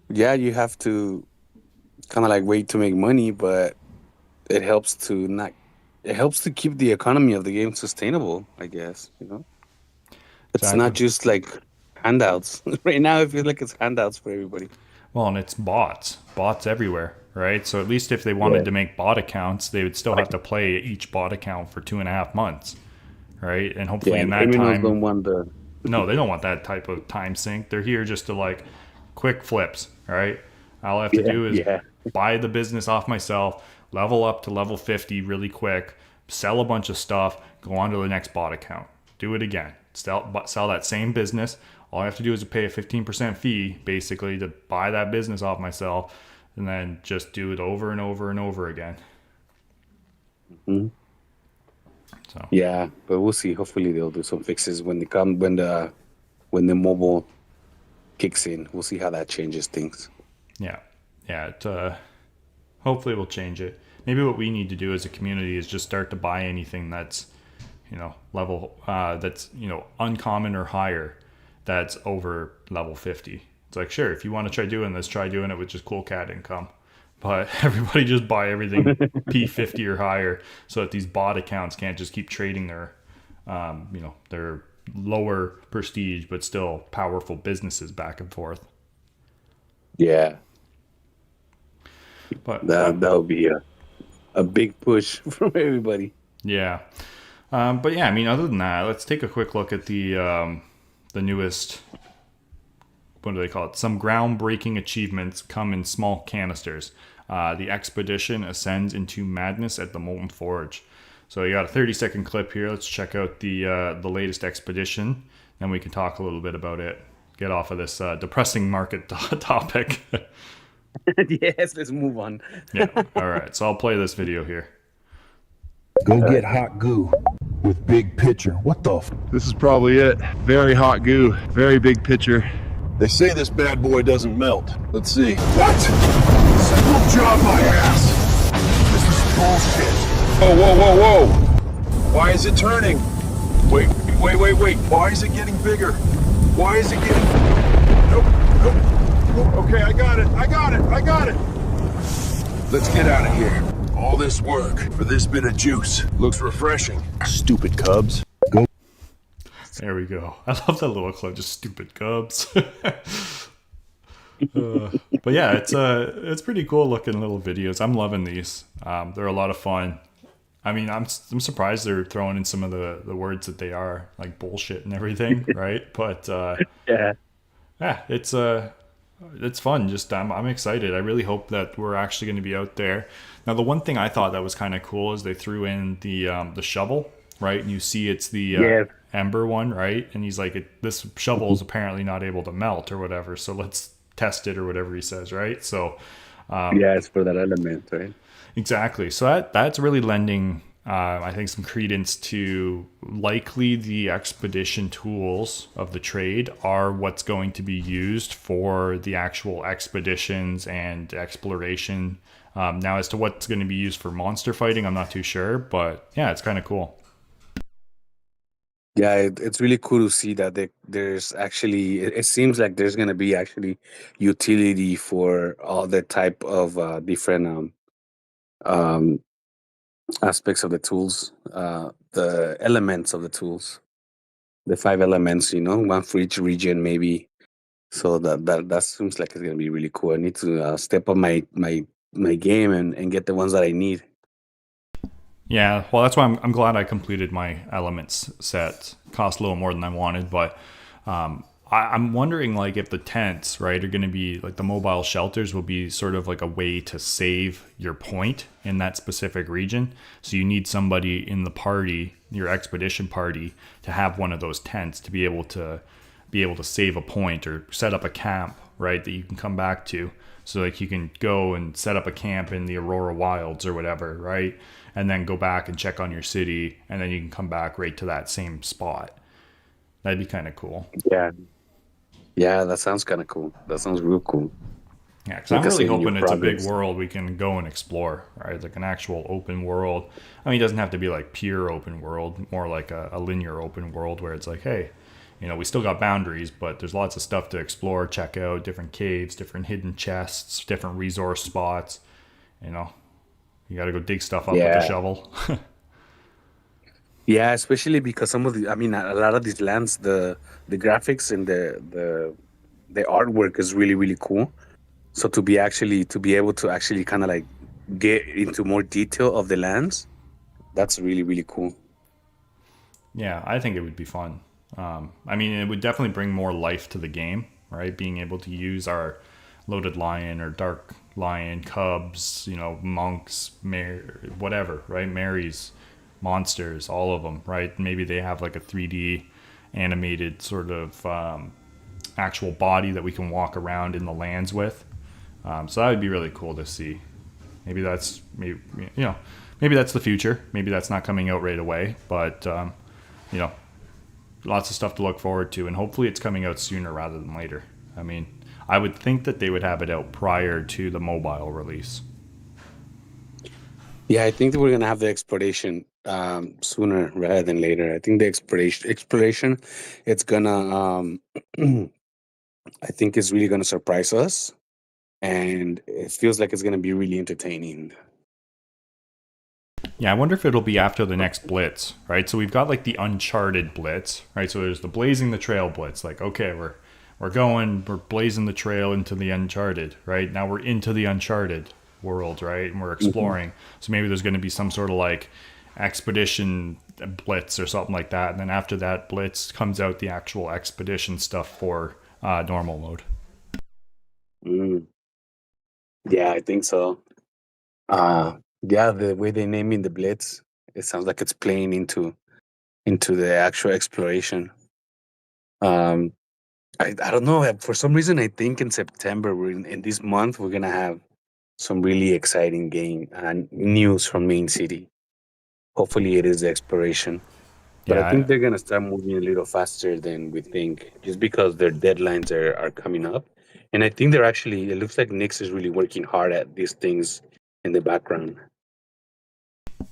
yeah, you have to kind of like wait to make money, but it helps to not. It helps to keep the economy of the game sustainable, I guess. It's not Exactly. just like handouts. Right now, I feel like it's handouts for everybody. Well, and it's bots everywhere, right? So at least if they Yeah. wanted to make bot accounts, they would still have to play each bot account for 2.5 months, right? And Yeah, hopefully in and that criminals time, don't want the. no, they don't want that type of time sink. They're here just to like quick flips, right? All I have to Yeah, do is yeah. buy the business off myself, level up to level 50 really quick, sell a bunch of stuff, go on to the next bot account, do it again, sell that same business. All I have to do is pay a 15% fee basically to buy that business off myself and then just do it over and over and over again. Mhm. So, Yeah, but we'll see. Hopefully, they'll do some fixes when they come when the mobile kicks in. We'll see how that changes things. yeah. Yeah, hopefully we'll change it. Maybe what we need to do as a community is just start to buy anything that's, level that's, uncommon or higher that's over level 50. It's like, sure, if you want to try doing this, try doing it with just cool cat income. But everybody just buy everything P50 or higher so that these bot accounts can't just keep trading their lower prestige but still powerful businesses back and forth. Yeah, But that would be a big push from everybody. yeah. But yeah, I mean, other than that, let's take a quick look at the newest. What do they call it? Some groundbreaking achievements come in small canisters. The expedition ascends into madness at the Molten Forge. So you got a 30-second clip here. Let's check out the latest expedition. Then we can talk a little bit about it. Get off of this depressing market topic. Yes, let's move on. Yeah. All right. So I'll play this video here. Go get hot goo with big pitcher. What the f? This is probably it. Very hot goo. Very big pitcher. They say this bad boy doesn't melt. Let's see. What? Simple job, my ass. This is bullshit. Oh, whoa, whoa, whoa. Why is it turning? Wait. Why is it getting bigger? Why is it getting... Nope. Okay, I got it. Let's get out of here. All this work for this bit of juice. Looks refreshing. Stupid Cubs. Go. There we go. I love that little clip. Just stupid Cubs. But yeah, it's pretty cool looking little videos. I'm loving these. They're a lot of fun. I mean, I'm surprised they're throwing in some of the words that they are like bullshit and everything, right? But Yeah. yeah, it's fun. Just I'm excited. I really hope that we're actually going to be out there. Now, the one thing I thought that was kind of cool is they threw in the shovel, right? And you see it's the Yes. ember one, right? And he's like, this shovel is apparently not able to melt or whatever. So let's test it or whatever he says, right? So Yeah, it's for that element, right? exactly. So that's really lending, I think, some credence to likely the expedition tools of the trade are what's going to be used for the actual expeditions and exploration. Now, as to what's going to be used for monster fighting, I'm not too sure, but yeah, it's kind of cool. Yeah, it's really cool to see that there's actually, it seems like there's going to be actually utility for all the type of different um, aspects of the tools, the elements of the tools, the 5 elements, one for each region, maybe. So that seems like it's gonna be really cool. I need to step up my game and get the ones that I need. Yeah, well, that's why I'm glad I completed my elements set. Cost a little more than I wanted, but I'm wondering like if the tents, right, are going to be like the mobile shelters will be sort of like a way to save your point in that specific region. So you need somebody in the party, your expedition party, to have one of those tents to be able to save a point or set up a camp, right, that you can come back to. So like you can go and set up a camp in the Aurora Wilds or whatever, right? And then go back and check on your city, and then you can come back right to that same spot. That'd be kind of cool. Yeah. Yeah, that sounds kind of cool. That sounds real cool. Yeah, because Like I'm I really said, in your hoping it's a big progress. world we can go and explore, right? Like an actual open world. I mean, it doesn't have to be like pure open world, more like a linear open world where it's like, hey, we still got boundaries, but there's lots of stuff to explore, check out, different caves, different hidden chests, different resource spots. You got to go dig stuff up with a Yeah. shovel. Yeah, especially because I mean, a lot of these lands, the graphics and the artwork is really, really cool. So to be able to actually kind of like get into more detail of the lands, that's really, really cool. Yeah, I think it would be fun. I mean, it would definitely bring more life to the game, right? Being able to use our loaded lion or dark lion cubs, monks, whatever, right? Marys, monsters, all of them, right? Maybe they have like a 3D animated sort of actual body that we can walk around in the lands with. So that would be really cool to see. Maybe that's maybe that's the future. Maybe that's not coming out right away, but lots of stuff to look forward to, and hopefully it's coming out sooner rather than later. I mean, I would think that they would have it out prior to the mobile release. Yeah, I think that we're gonna have the exploration sooner rather than later. I think the exploration, it's gonna I think it's really gonna surprise us, and it feels like it's gonna be really entertaining. Yeah, I wonder if it'll be after the next Blitz, right? So we've got like the Uncharted Blitz, right? So there's the Blazing the Trail Blitz. Like, okay, we're blazing the trail into the Uncharted, right? Now we're into the Uncharted world, right? And we're exploring. So maybe there's going to be some sort of like expedition Blitz or something like that. And then after that Blitz comes out the actual expedition stuff for normal mode. Mm. Yeah, I think so. Yeah, the way they naming the Blitz, it sounds like it's playing into the actual exploration. Um, I don't know. For some reason, I think in September, in this month, we're gonna have some really exciting game and news from Mane.City. Hopefully, it is the exploration. But I think Yeah, they're gonna start moving a little faster than we think, just because their deadlines are coming up. And I think they're actually. It looks like Nix is really working hard at these things in the background.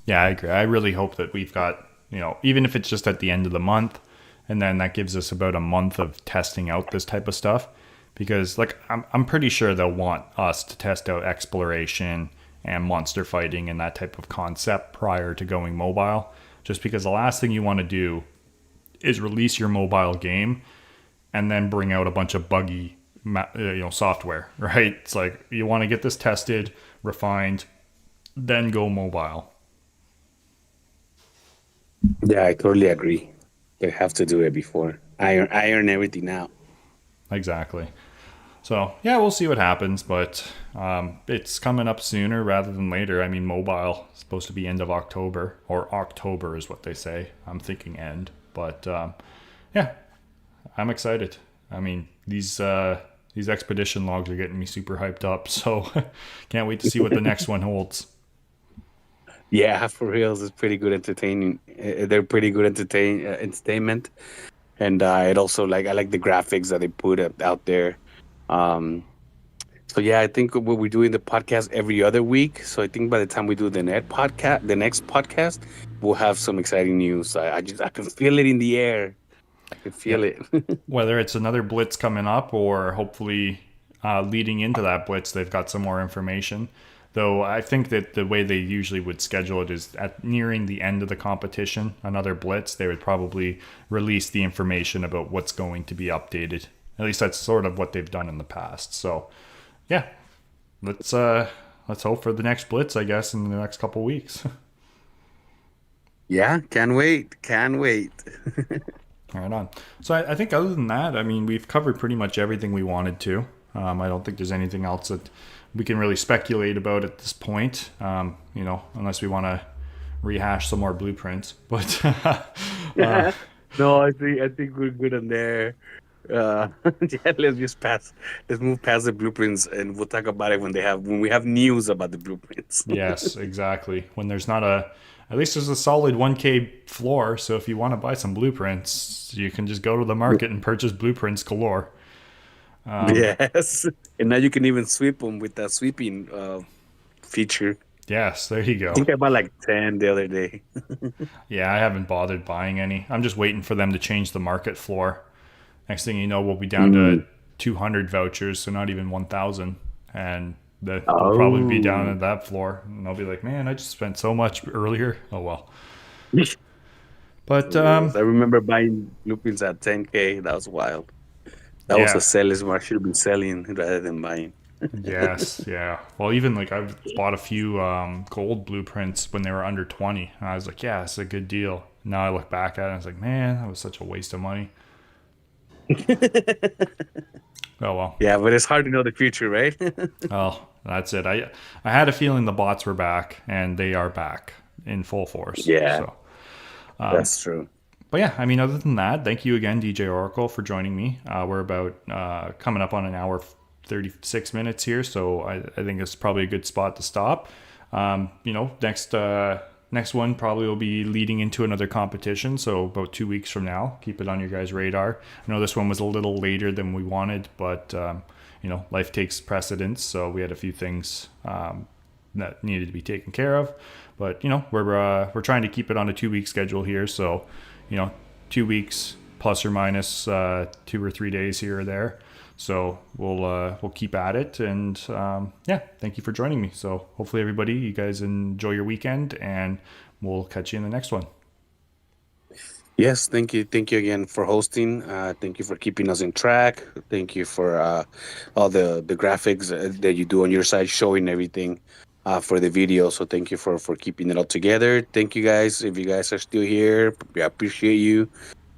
yeah, I agree. I really hope that we've got, even if it's just at the end of the month, and then that gives us about a month of testing out this type of stuff. Because like I'm pretty sure they'll want us to test out exploration and monster fighting and that type of concept prior to going mobile. Just because the last thing you want to do is release your mobile game and then bring out a bunch of buggy software, right? It's like you want to get this tested, refined, then go mobile. Yeah, I totally agree. They have to do it before iron everything out. Exactly. So yeah, we'll see what happens, but it's coming up sooner rather than later. I mean, mobile is supposed to be end of October, or October is what they say. I'm thinking end, but yeah, I'm excited. I mean, these expedition logs are getting me super hyped up, so can't wait to see what the next one holds. Yeah, for reals, it's pretty good entertaining. They're pretty good entertainment, and it also I like the graphics that they put out there. Um, so yeah, I think we'll be doing the podcast every other week. So I think by the time we do the next podcast, we'll have some exciting news. I can feel it in the air. I can feel Yep. it. Whether it's another blitz coming up or hopefully leading into that blitz, they've got some more information. Though I think that the way they usually would schedule it is at nearing the end of the competition, another blitz, they would probably release the information about what's going to be updated At least that's sort of what they've done in the past. So yeah, let's hope for the next Blitz, I guess, in the next couple weeks. Yeah, can't wait. Can't wait. Right on. So I think other than that, I mean, we've covered pretty much everything we wanted to. I don't think there's anything else that we can really speculate about at this point, unless we want to rehash some more blueprints. But No, I think we're good on there. Yeah, let's move past the blueprints, and we'll talk about it when we have news about the blueprints. yes, exactly. When there's not at least there's a solid 1K floor. So if you want to buy some blueprints, you can just go to the market and purchase blueprints galore. Yes, and now you can even sweep them with that sweeping feature. Yes, there you go. I think I bought like 10 the other day. Yeah, I haven't bothered buying any. I'm just waiting for them to change the market floor. Next thing you know, we'll be down to 200 vouchers, so not even 1,000. And they'll probably be down at that floor. And I'll be like, man, I just spent so much earlier. Oh, well. But I remember buying blueprints at 10K. That was wild. That was a seller's market. Should have been selling rather than buying. Yes, yeah. Well, even like I've bought a few gold blueprints when they were under 20. And I was like, yeah, it's a good deal. Now I look back at it and I was like, man, that was such a waste of money. Oh, well. Yeah, but it's hard to know the future, right? Oh, that's it. I had a feeling the bots were back, and they are back in full force. Yeah, so, that's true. But yeah, I mean, other than that, thank you again, DJ Oracle, for joining me. We're about coming up on an hour 36 minutes here, so I think it's probably a good spot to stop. Next one probably will be leading into another competition, so about 2 weeks from now. Keep it on your guys' radar. I know this one was a little later than we wanted, but life takes precedence, so we had a few things that needed to be taken care of. But we're trying to keep it on a 2-week schedule here, so 2 weeks plus or minus 2 or 3 days here or there. So we'll keep at it, and thank you for joining me. So hopefully everybody, you guys enjoy your weekend, and we'll catch you in the next one. Yes, thank you again for hosting. Thank you for keeping us in track. Thank you for all the graphics that you do on your side, showing everything for the video. So thank you for keeping it all together. Thank you guys. If you guys are still here, we appreciate you.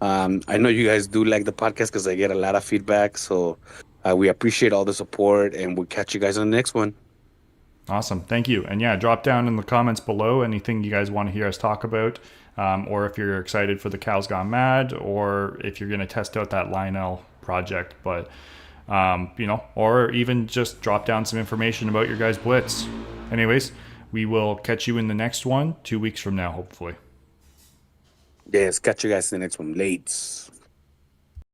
I know you guys do like the podcast because I get a lot of feedback. So we appreciate all the support, and we'll catch you guys on the next one. Awesome. Thank you. And yeah, drop down in the comments below anything you guys want to hear us talk about, or if you're excited for the Cows Gone Mad, or if you're going to test out that Lionel project. But, or even just drop down some information about your guys' Blitz. Anyways, we will catch you in the next one 2 weeks from now, hopefully. Yes, catch you guys in the next one. Lates.